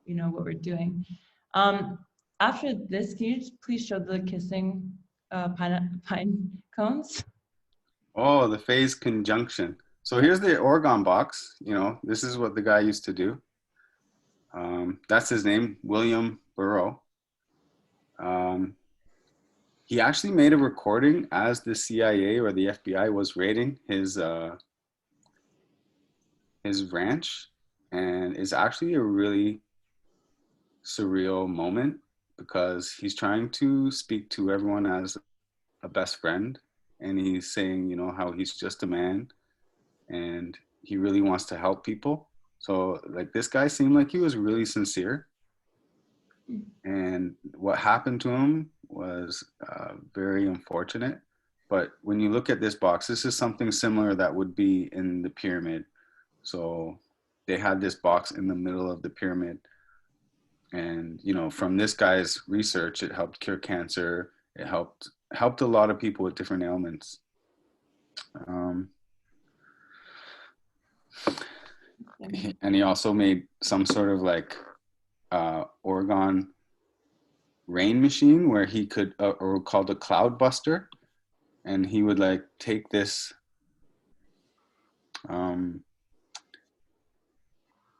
what we're doing. After this, can you just please show the kissing pine cones? Oh, the phase conjunction. So here's the organ box. This is what the guy used to do. That's his name, William Burroughs. He actually made a recording as the CIA or the FBI was raiding his ranch, and it's actually a really surreal moment because he's trying to speak to everyone as a best friend, and he's saying, how he's just a man and he really wants to help people. So like, this guy seemed like he was really sincere, and what happened to him was very unfortunate. But when you look at this box, this is something similar that would be in the pyramid. So they had this box in the middle of the pyramid, and from this guy's research, it helped cure cancer. It helped a lot of people with different ailments. And he also made some sort of like organ rain machine where he could, or called a cloud buster, and he would like take this.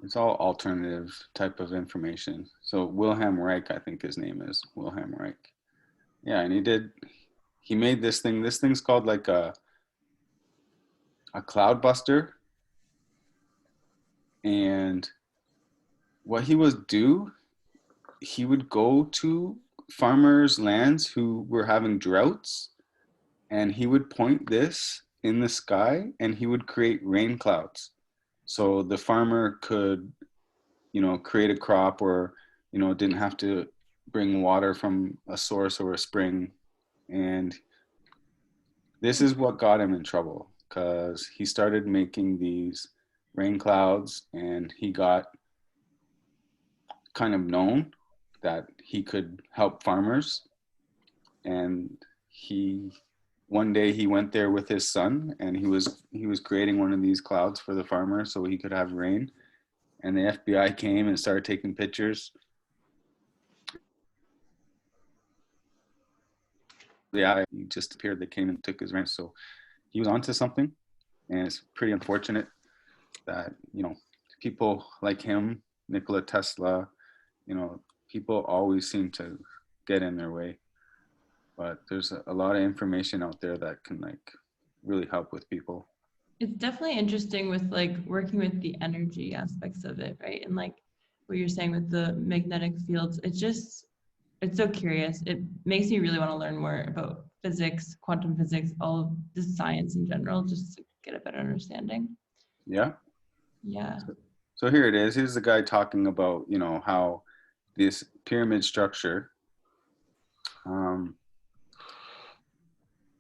It's all alternative type of information. So Wilhelm Reich, I think his name is Wilhelm Reich. Yeah, and he made this thing. This thing's called like a cloud buster. And what he would do, he would go to farmers' lands who were having droughts, and he would point this in the sky, and he would create rain clouds. So the farmer could create a crop, or, didn't have to bring water from a source or a spring. And this is what got him in trouble, because he started making these rain clouds, and he got kind of known that he could help farmers. And one day he went there with his son, and he was creating one of these clouds for the farmer so he could have rain. And the FBI came and started taking pictures. Yeah, he just appeared. They came and took his ranch. So he was onto something, and it's pretty unfortunate that people like him, Nikola Tesla, people always seem to get in their way. But there's a lot of information out there that can really help with people. It's definitely interesting with working with the energy aspects of it, right? And what you're saying with the magnetic fields, it's so curious. It makes me really want to learn more about physics, quantum physics, all of the science in general, just to get a better understanding. Yeah. Yeah. So here it is. Here's the guy talking about, how this pyramid structure,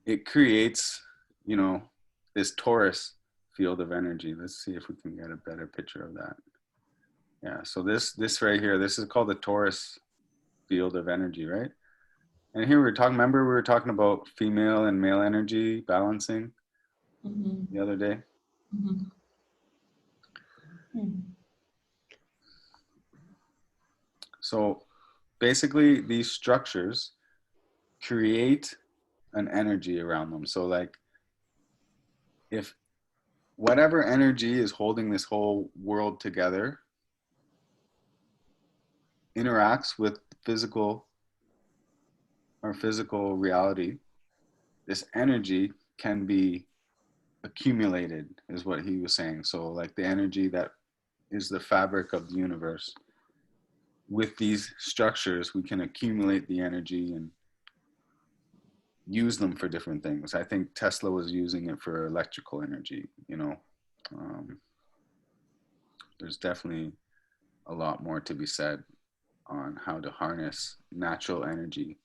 it creates, this torus field of energy. Let's see if we can get a better picture of that. Yeah, so this right here, this is called the torus field of energy, right? And here remember we were talking about female and male energy balancing the other day? So basically these structures create an energy around them. So if whatever energy is holding this whole world together interacts with physical reality, this energy can be accumulated, is what he was saying. So the energy that is the fabric of the universe, with these structures we can accumulate the energy and use them for different things. I think Tesla was using it for electrical energy. There's definitely a lot more to be said on how to harness natural energy,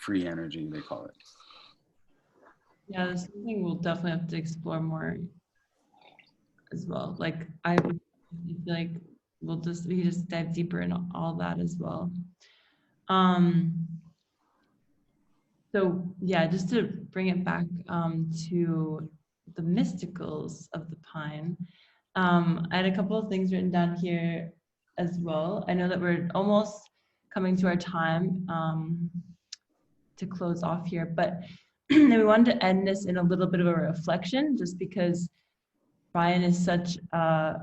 free energy, they call it. Yeah, that's something we'll definitely have to explore more as well. I feel like we just dive deeper in all that as well. So yeah, just to bring it back to the mysticals of the pine, I had a couple of things written down here as well. I know that we're almost coming to our time to close off here, but we wanted to end this in a little bit of a reflection, just because Ryan is such I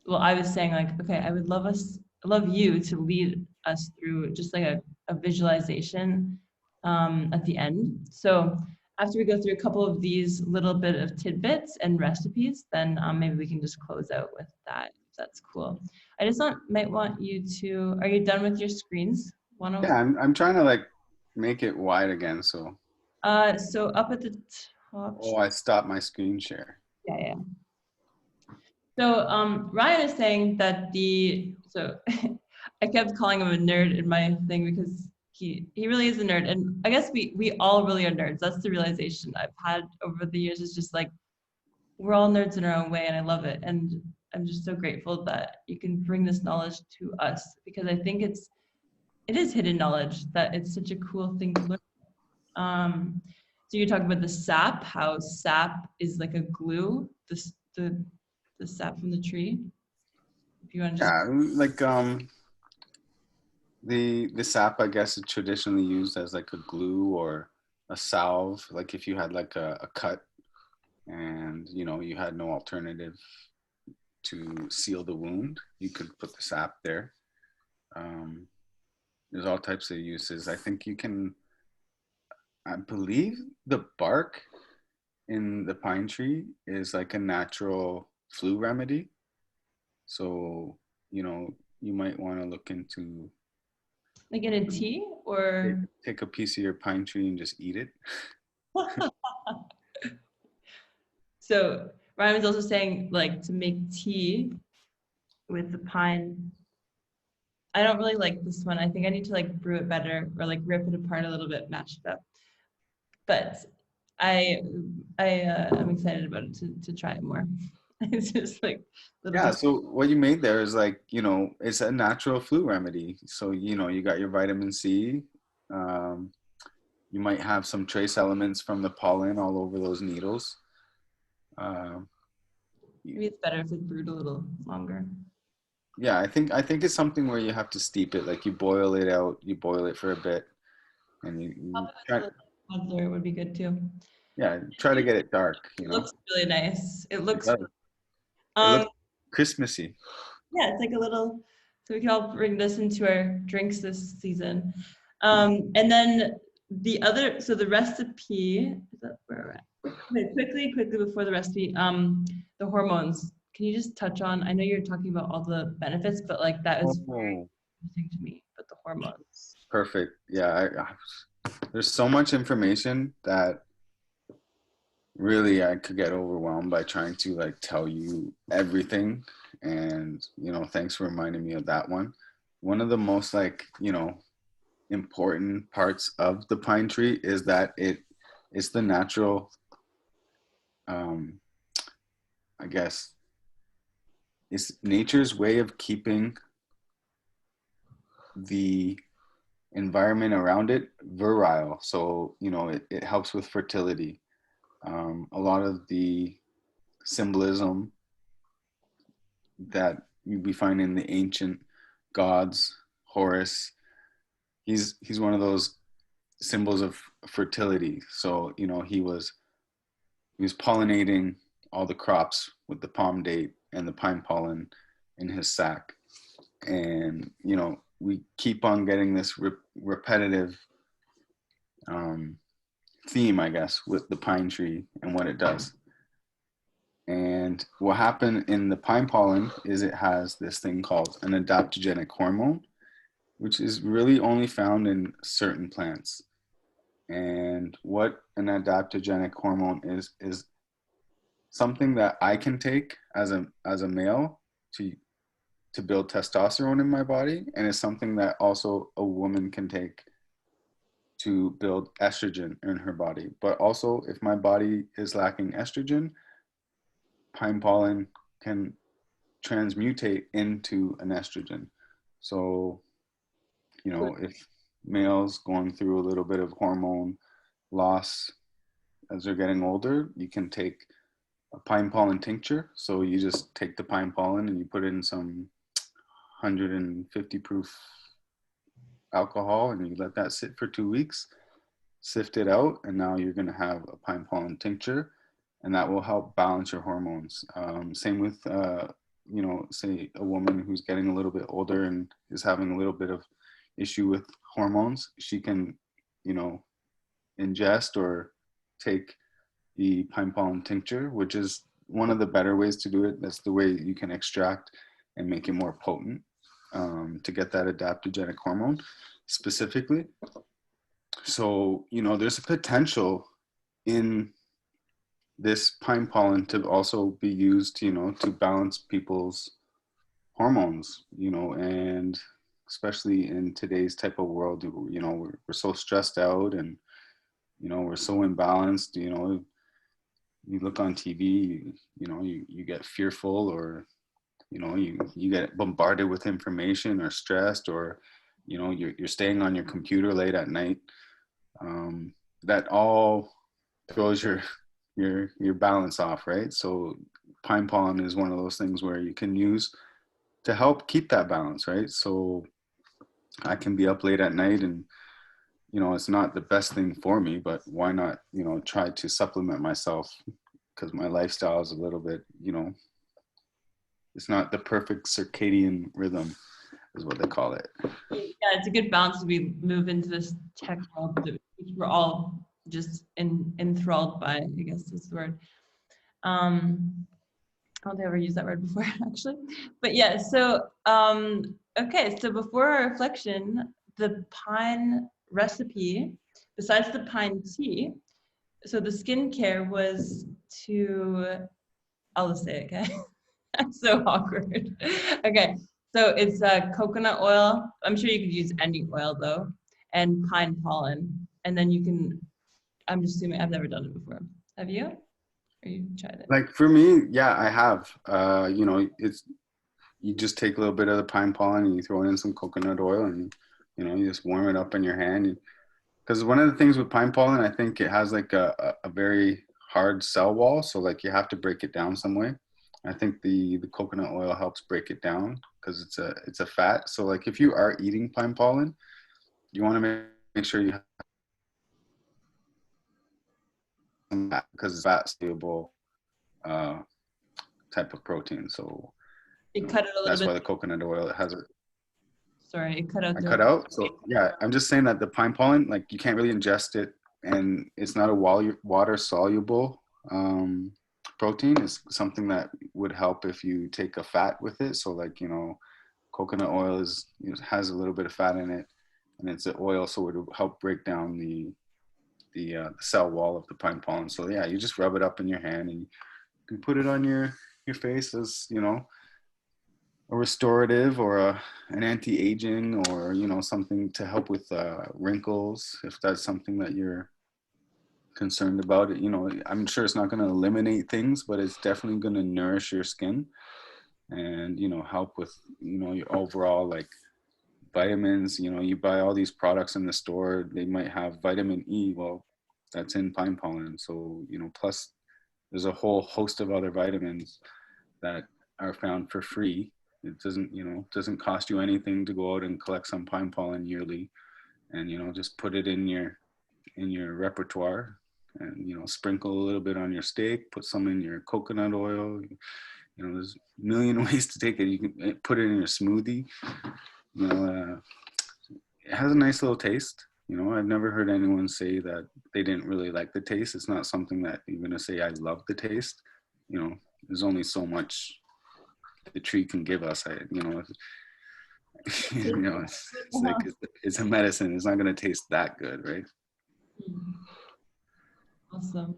was saying okay, I would love you to lead us through just a visualization at the end. So after we go through a couple of these little bit of tidbits and recipes, then maybe we can just close out with that, if that's cool. I just might want you to, are you done with your screens? Yeah, I'm trying to make it wide again, so. So up at the top. Oh, I stopped my screen share. Yeah. So Ryan is saying that I kept calling him a nerd in my thing because he really is a nerd. And I guess we all really are nerds. That's the realization I've had over the years, is just we're all nerds in our own way, and I love it. And I'm just so grateful that you can bring this knowledge to us, because I think it is hidden knowledge, that it's such a cool thing to learn. So you're talking about the sap, how sap is like a glue, the sap from the tree. If you want to the sap, I guess, is traditionally used as a glue or a salve. If you had a cut and you had no alternative to seal the wound, you could put the sap there. There's all types of uses. I think I believe the bark in the pine tree is a natural flu remedy. So, you might want to look into in a tea, or take a piece of your pine tree and just eat it. So Ryan was also saying to make tea, with the pine. I don't really like this one. I think I need to like brew it better or like rip it apart a little bit, mash it up. But I'm excited about it to try it more. It's just like a little Yeah, bit. so what you made there is like, it's a natural flu remedy. So, you got your vitamin C. Um, you might have some trace elements from the pollen all over those needles. Um, Maybe it's better if it's brewed a little longer. yeah, I think it's something where you have to steep it. Like you boil it out, you boil it for a bit, and you try, Toddler would be good too. yeah, try to get it dark. It looks really nice. It It looks does. It um looks Christmassy. yeah, it's like a little, so we can all bring this into our drinks this season. And then so the recipe, is that where we're at? Okay, quickly before the recipe, the hormones. Can you just touch on, I know you're talking about all the benefits, but like that is very Oh, interesting to me, but the hormones. perfect. Yeah, there's so much information that really I could get overwhelmed by trying to like tell you everything. And, thanks for reminding me of that one. One of the most like, important parts of the pine tree is that it's the natural, um, I guess, it's nature's way of keeping the environment around it virile. So, it helps with fertility. A lot of the symbolism that we find in the ancient gods, Horus, he's one of those symbols of fertility. So, he was pollinating all the crops with the palm date and the pine pollen in his sack. And, we keep on getting this repetitive theme, I guess, with the pine tree and what it does. And what happened in the pine pollen is it has this thing called an adaptogenic hormone, which is really only found in certain plants. And what an adaptogenic hormone is something that I can take as a male to build testosterone in my body, and it's something that also a woman can take to build estrogen in her body. But also, if my body is lacking estrogen, pine pollen can transmutate into an estrogen. So, if males going through a little bit of hormone loss as they're getting older, you can take a pine pollen tincture. So you just take the pine pollen and you put it in some 150 proof alcohol and you let that sit for 2 weeks, sift it out, and now you're going to have a pine pollen tincture, and that will help balance your hormones. Same with, say a woman who's getting a little bit older and is having a little bit of issue with hormones, she can, ingest or take the pine pollen tincture, which is one of the better ways to do it. That's the way you can extract and make it more potent to get that adaptogenic hormone specifically. So, there's a potential in this pine pollen to also be used, to balance people's hormones, and especially in today's type of world, we're so stressed out and, we're so imbalanced, you look on TV, you get fearful or, you get bombarded with information or stressed or, you're staying on your computer late at night. That all throws your balance off, right? So pine pollen is one of those things where you can use to help keep that balance, right? So I can be up late at night and, it's not the best thing for me, but why not, try to supplement myself because my lifestyle is a little bit, it's not the perfect circadian rhythm is what they call it. Yeah, it's a good balance as we move into this tech world, which we're all just enthralled by, I guess is the word. I don't think I've ever used that word before, actually. But yeah, so, okay, so before our reflection, the pine recipe, besides the pine tea, so the skincare was to, I'll just say it, okay? That's so awkward. Okay, so it's coconut oil. I'm sure you could use any oil though, and pine pollen. And then you can, I'm just assuming, I've never done it before. Have you? Or you tried it? Like for me, yeah, I have. You know, it's you just take a little bit of the pine pollen and you throw in some coconut oil and you just warm it up in your hand. Because one of the things with pine pollen, I think it has like a very hard cell wall, so like you have to break it down some way. I think the coconut oil helps break it down because it's a fat. So like if you are eating pine pollen, you want to make sure you have some fat because it's fat soluble uh, type of protein. So It cut it a little that's why bit. the coconut oil has it. Sorry, it cut out I there. cut out. So yeah, I'm just saying that the pine pollen, like you can't really ingest it, and it's not a water soluble protein. It's something that would help if you take a fat with it. So like coconut oil has a little bit of fat in it, and it's an oil, so it will help break down the cell wall of the pine pollen. So yeah, you just rub it up in your hand, and you can put it on your face as a restorative or an anti-aging or something to help with wrinkles if that's something that you're concerned about. I'm sure it's not going to eliminate things, but it's definitely going to nourish your skin and help with your overall like vitamins. You buy all these products in the store, they might have vitamin E. Well, that's in pine pollen. So plus there's a whole host of other vitamins that are found for free. It doesn't cost you anything to go out and collect some pine pollen yearly, and just put it in your repertoire, and sprinkle a little bit on your steak, put some in your coconut oil. There's a million ways to take it. You can put it in your smoothie. It has a nice little taste. I've never heard anyone say that they didn't really like the taste. It's not something that you're gonna say I love the taste. There's only so much the tree can give us. It's like it's a medicine. It's not going to taste that good, right? Awesome.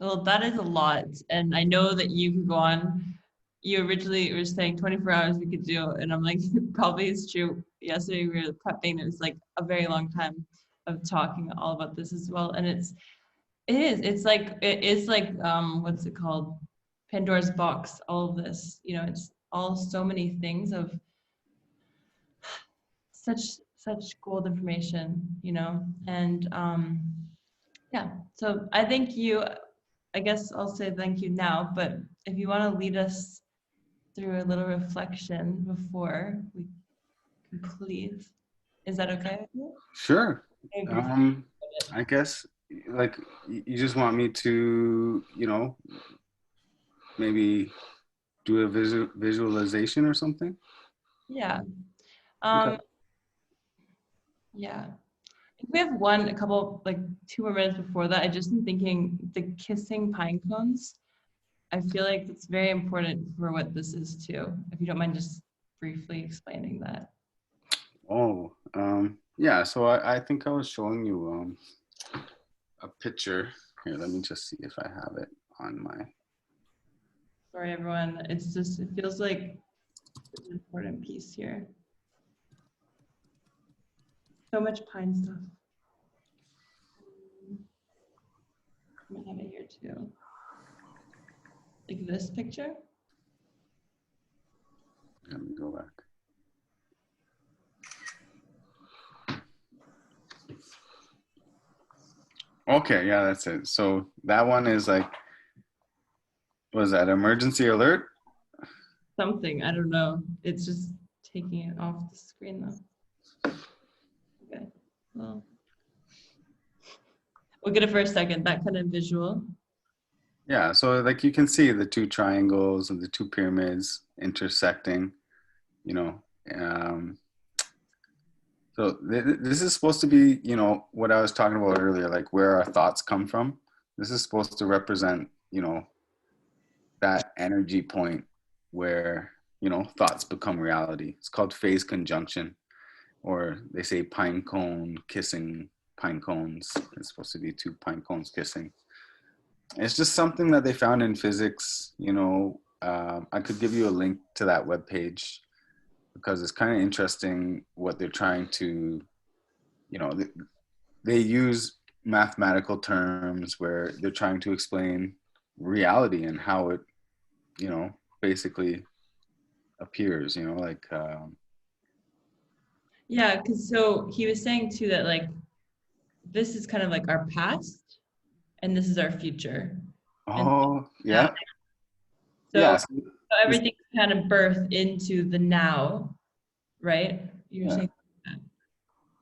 Well, that is a lot. And I know that you can go on. You originally were saying 24 hours we could do, and I'm like, probably it's true. Yesterday we were prepping. It was like a very long time of talking all about this as well. And it's like what's it called? Pandora's box, all of this. It's all so many things of such gold information, and yeah. So I thank you. I guess I'll say thank you now, but if you want to lead us through a little reflection before we complete, is that okay with you? Sure. I guess like you just want me to, maybe do a visualization or something? Yeah. Okay. Yeah. If we have a couple, like 2 more minutes before that, I just am thinking the kissing pine cones. I feel like it's very important for what this is too. If you don't mind just briefly explaining that. Oh, yeah. So I think I was showing you a picture. Here, let me just see if I have it on my. Sorry, everyone. It feels like an important piece here. So much pine stuff. I might have it here too. Like this picture. Let me go back. Okay, yeah, that's it. So that one is like, was that emergency alert? Something, I don't know. It's just taking it off the screen though. Okay, well, we'll get it for a second, that kind of visual. Yeah, so like you can see the 2 triangles and the 2 pyramids intersecting, so this is supposed to be, what I was talking about earlier, like where our thoughts come from. This is supposed to represent, that energy point where, thoughts become reality. It's called phase conjunction, or they say pine cone kissing pine cones. It's supposed to be 2 pine cones kissing. It's just something that they found in physics, I could give you a link to that webpage because it's kind of interesting what they're trying to, you know, they use mathematical terms where they're trying to explain reality and how it, you know, basically appears, you know, like, Yeah, because so he was saying too that like this is kind of like our past and this is our future. And oh, yeah. so, Yeah. so everything's kind of birthed into the now, right? You're Yeah. saying that.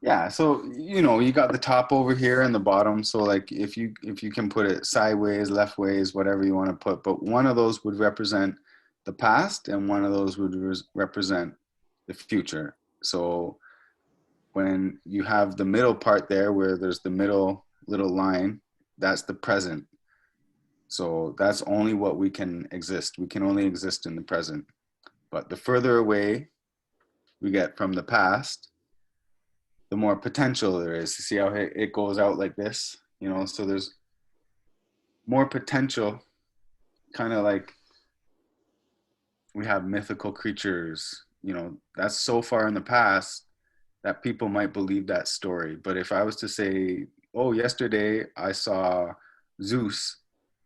Yeah, so you know, you got the top over here and the bottom. So like if you can put it sideways, left ways, whatever you want to put, but one of those would represent the past and one of those would represent the future. So when you have the middle part there where there's the middle little line, that's the present. So that's only what we can exist. We can only exist in the present. But the further away we get from the past, the more potential there is. You see how it goes out like this, you know, so there's more potential, kind of like we have mythical creatures, you know, that's so far in the past that people might believe that story. But if I was to say, oh, yesterday I saw Zeus,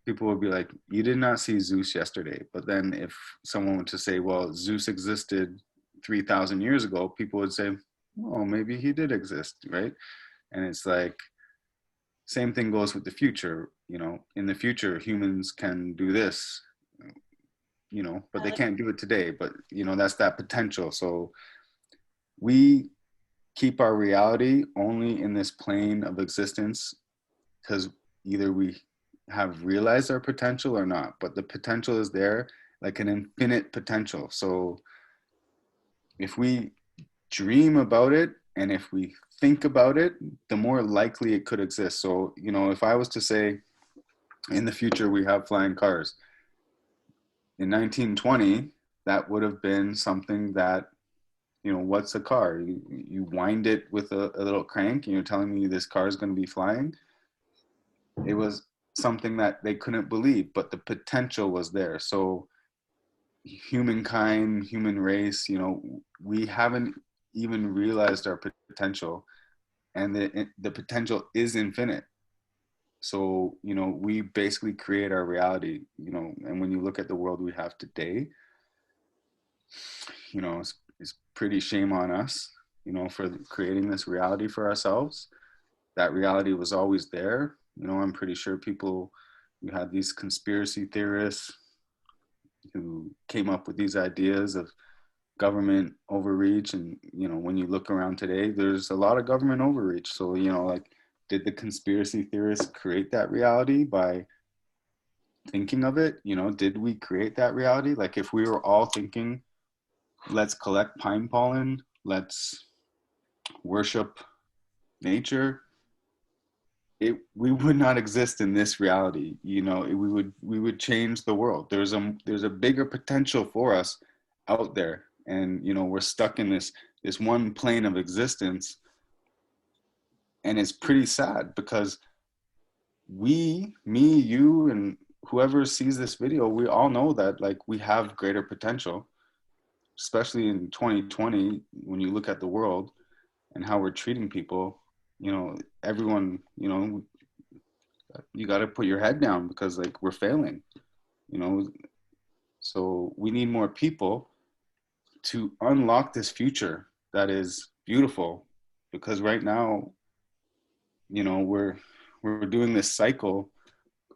people would be like, you did not see Zeus yesterday. But then if someone were to say, well, Zeus existed 3,000 years ago, people would say, oh, maybe he did exist, right? And it's like, same thing goes with the future. You know, in the future, humans can do this, you know, but they can't do it today. But, you know, that's that potential. So we keep our reality only in this plane of existence because either we have realized our potential or not. But the potential is there, like an infinite potential. So if we dream about it and if we think about it, the more likely it could exist. So, you know, if I was to say in the future we have flying cars, in 1920, that would have been something that, you know, what's a car? You wind it with a little crank and you're telling me this car is going to be flying? It was something that they couldn't believe, but the potential was there. So humankind, human race, you know, we haven't even realized our potential, and the potential is infinite. So, you know, we basically create our reality, you know, and when you look at the world we have today, you know, it's pretty shame on us, you know, for creating this reality for ourselves. That reality was always there. You know, I'm pretty sure people, you had these conspiracy theorists who came up with these ideas of government overreach. And, you know, when you look around today, there's a lot of government overreach. So, you know, like, did the conspiracy theorists create that reality by thinking of it? You know, did we create that reality? Like, if we were all thinking, let's collect pine pollen, let's worship nature, we would not exist in this reality. You know, we would change the world. There's a bigger potential for us out there, and you know, we're stuck in this one plane of existence, and it's pretty sad because me, you, and whoever sees this video, we all know that like we have greater potential, especially in 2020 when you look at the world and how we're treating people. You know, everyone, you know, you got to put your head down because like we're failing, you know. So we need more people to unlock this future that is beautiful, because right now, you know, we're doing this cycle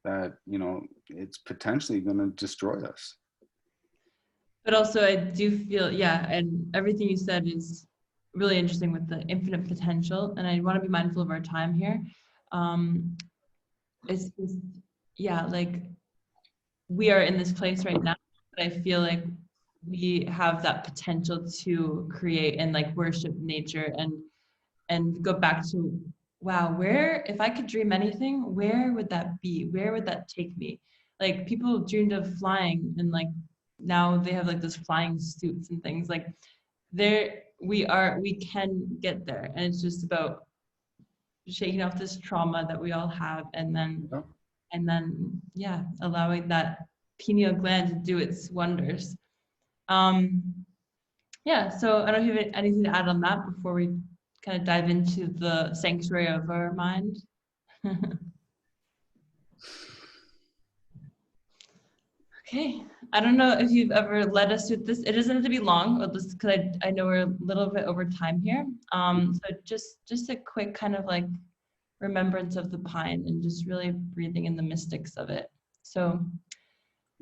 that, you know, it's potentially going to destroy us. But also I do feel, yeah, and everything you said is really interesting with the infinite potential. And I want to be mindful of our time here. It's just, yeah, like we are in this place right now, but I feel like we have that potential to create and like worship nature and go back to, wow, where, if I could dream anything, where would that be? Where would that take me? Like people dreamed of flying and like now they have like those flying suits and things. Like there we can get there. And it's just about shaking off this trauma that we all have and then yeah, allowing that pineal gland to do its wonders. Yeah, so I don't know if you have anything to add on that before we kind of dive into the sanctuary of our mind. Okay, I don't know if you've ever led us with this. It doesn't have to be long, because I know we're a little bit over time here. So just a quick kind of like remembrance of the pine and just really breathing in the mystics of it. So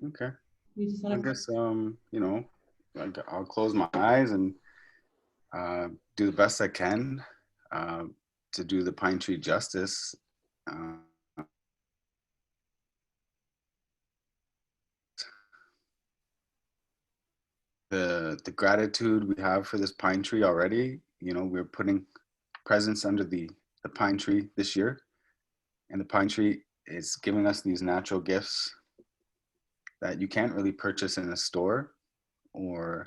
Okay. you just I want to. guess I'll close my eyes and do the best I can to do the pine tree justice. The gratitude we have for this pine tree already. We're putting presents under the pine tree this year, and the pine tree is giving us these natural gifts that you can't really purchase in a store or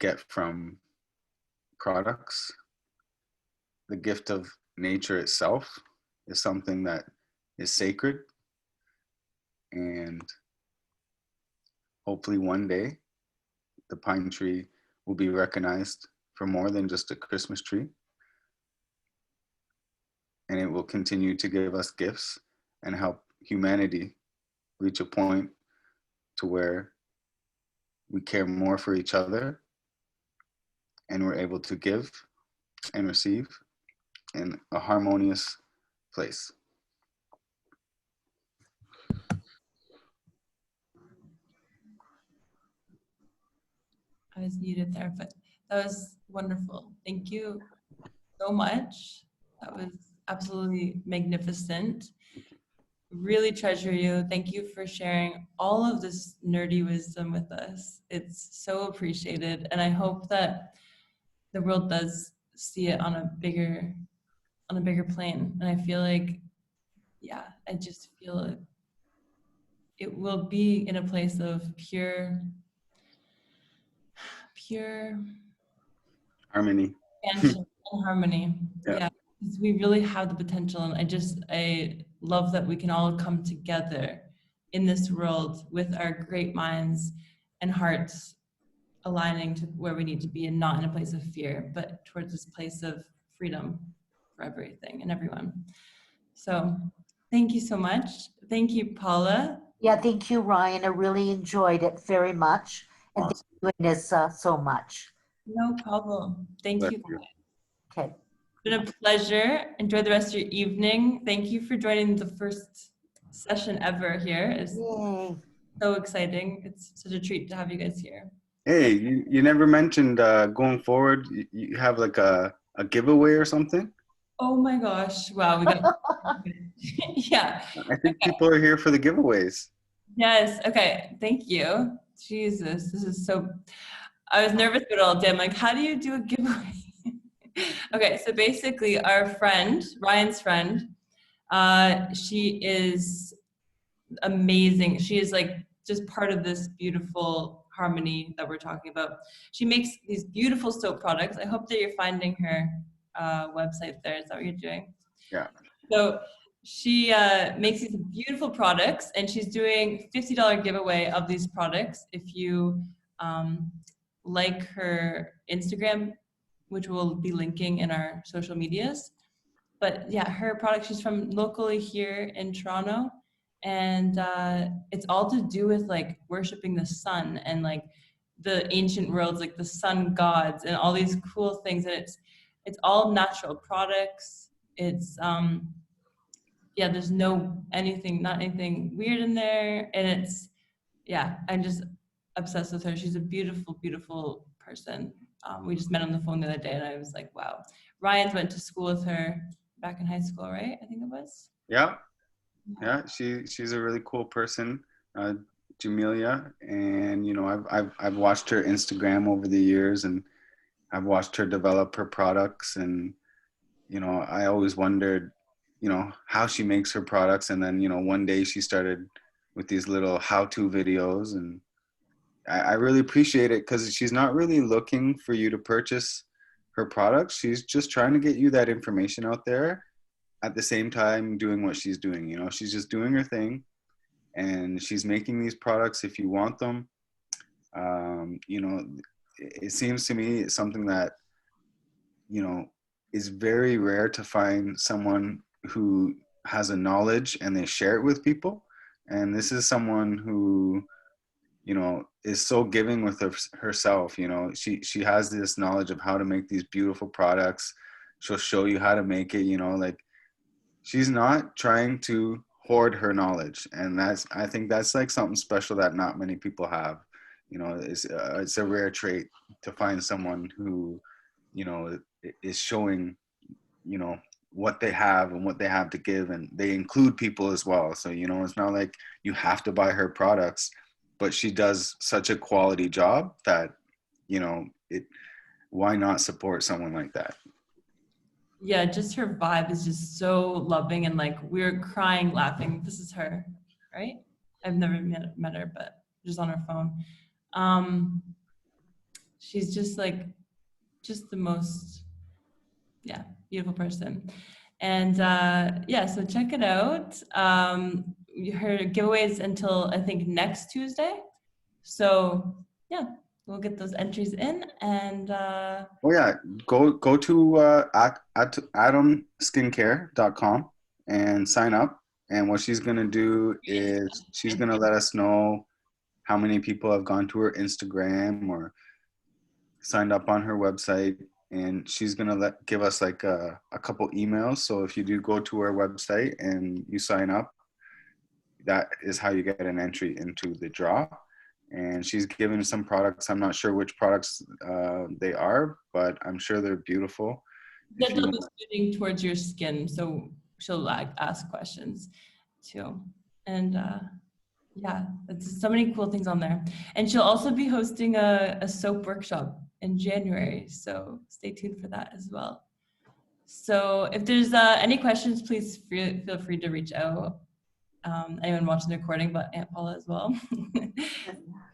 get from products. The gift of nature itself is something that is sacred, and hopefully one day the pine tree will be recognized for more than just a Christmas tree, and it will continue to give us gifts and help humanity reach a point to where we care more for each other and we're able to give and receive in a harmonious place. I was muted there, but that was wonderful. Thank you so much. That was absolutely magnificent. Really treasure you. Thank you for sharing all of this nerdy wisdom with us. It's so appreciated. And I hope that the world does see it on a bigger plane. And I feel like, yeah, I just feel it will be in a place of pure Harmony. expansion and harmony. Yeah. Yeah, because we really have the potential, and I love that we can all come together in this world with our great minds and hearts aligning to where we need to be, and not in a place of fear, but towards this place of freedom for everything and everyone. So thank you so much. Thank you, Paula. Yeah, thank you, Ryan. I really enjoyed it very much. And Awesome. thank you, Anissa, so much. No problem. Thank you. Okay. It's been a pleasure. Enjoy the rest of your evening. Thank you for joining the first session ever here. It's Yay. so exciting. It's such a treat to have you guys here. Hey, you never mentioned going forward, you have like a giveaway or something? Oh my gosh. Wow. We got, yeah. I think people are here for the giveaways. Yes. Okay. Thank you. Jesus. This is so, I was nervous about it all day. I'm like, how do you do a giveaway? Okay. So basically our friend, Ryan's friend, she is amazing. She is like just part of this beautiful harmony that we're talking about. She makes these beautiful soap products. I hope that you're finding her website there. Is that what you're doing? Yeah. So she makes these beautiful products, and she's doing $50 giveaway of these products if you like her Instagram, which we'll be linking in our social medias. But yeah, her product, she's from locally here in Toronto, and it's all to do with like worshiping the sun and like the ancient worlds, like the sun gods and all these cool things. And it's all natural products. It's yeah, there's not anything weird in there. And it's, yeah, I'm just obsessed with her. She's a beautiful, beautiful person. We just met on the phone the other day, and I was like, wow. Ryan's went to school with her back in high school, right? I think it was. Yeah. She's a really cool person, Jamelia, and I've watched her Instagram over the years, and I've watched her develop her products, and I always wondered how she makes her products, and then one day she started with these little how-to videos, and I really appreciate it because she's not really looking for you to purchase her products. She's just trying to get you that information out there, at the same time doing what she's doing. She's just doing her thing, and she's making these products if you want them. You know, it seems to me it's something that, you know, is very rare to find someone who has a knowledge and they share it with people. And this is someone who, you know, is so giving with herself. You know, she has this knowledge of how to make these beautiful products. She'll show you how to make it, you know, like she's not trying to hoard her knowledge. And I think that's like something special that not many people have. You know, it's a rare trait to find someone who, you know, is showing, you know, what they have and what they have to give, and they include people as well. So, you know, it's not like you have to buy her products, but she does such a quality job that, you know, why not support someone like that? Yeah, just her vibe is just so loving, and like we were crying, laughing. This is her, right? I've never met her, but just on her phone. She's just like, just the most, yeah, beautiful person. And yeah, so check it out. Her giveaways until I think next Tuesday. So yeah, we'll get those entries in, and Oh yeah, go to at atomskincare.com and sign up. And what she's gonna do is she's gonna let us know how many people have gone to her Instagram or signed up on her website, and she's gonna give us like a couple emails. So if you do go to her website and you sign up, that is how you get an entry into the draw. And she's given some products. I'm not sure which products they are, but I'm sure they're beautiful. that they'll be suiting towards your skin. So she'll like ask questions too. And yeah, it's so many cool things on there. And she'll also be hosting a soap workshop in January. So stay tuned for that as well. So if there's any questions, please feel free to reach out. Anyone watching the recording, but Aunt Paula as well.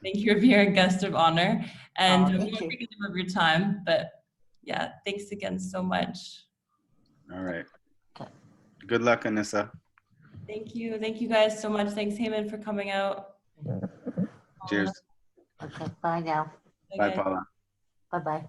Thank you for being a guest of honor. And we won't take any more of your time, but yeah, thanks again so much. All right. Good luck, Anissa. Thank you. Thank you guys so much. Thanks, Hayman, for coming out. Cheers. Okay, bye now. Bye, Paula. Bye-bye.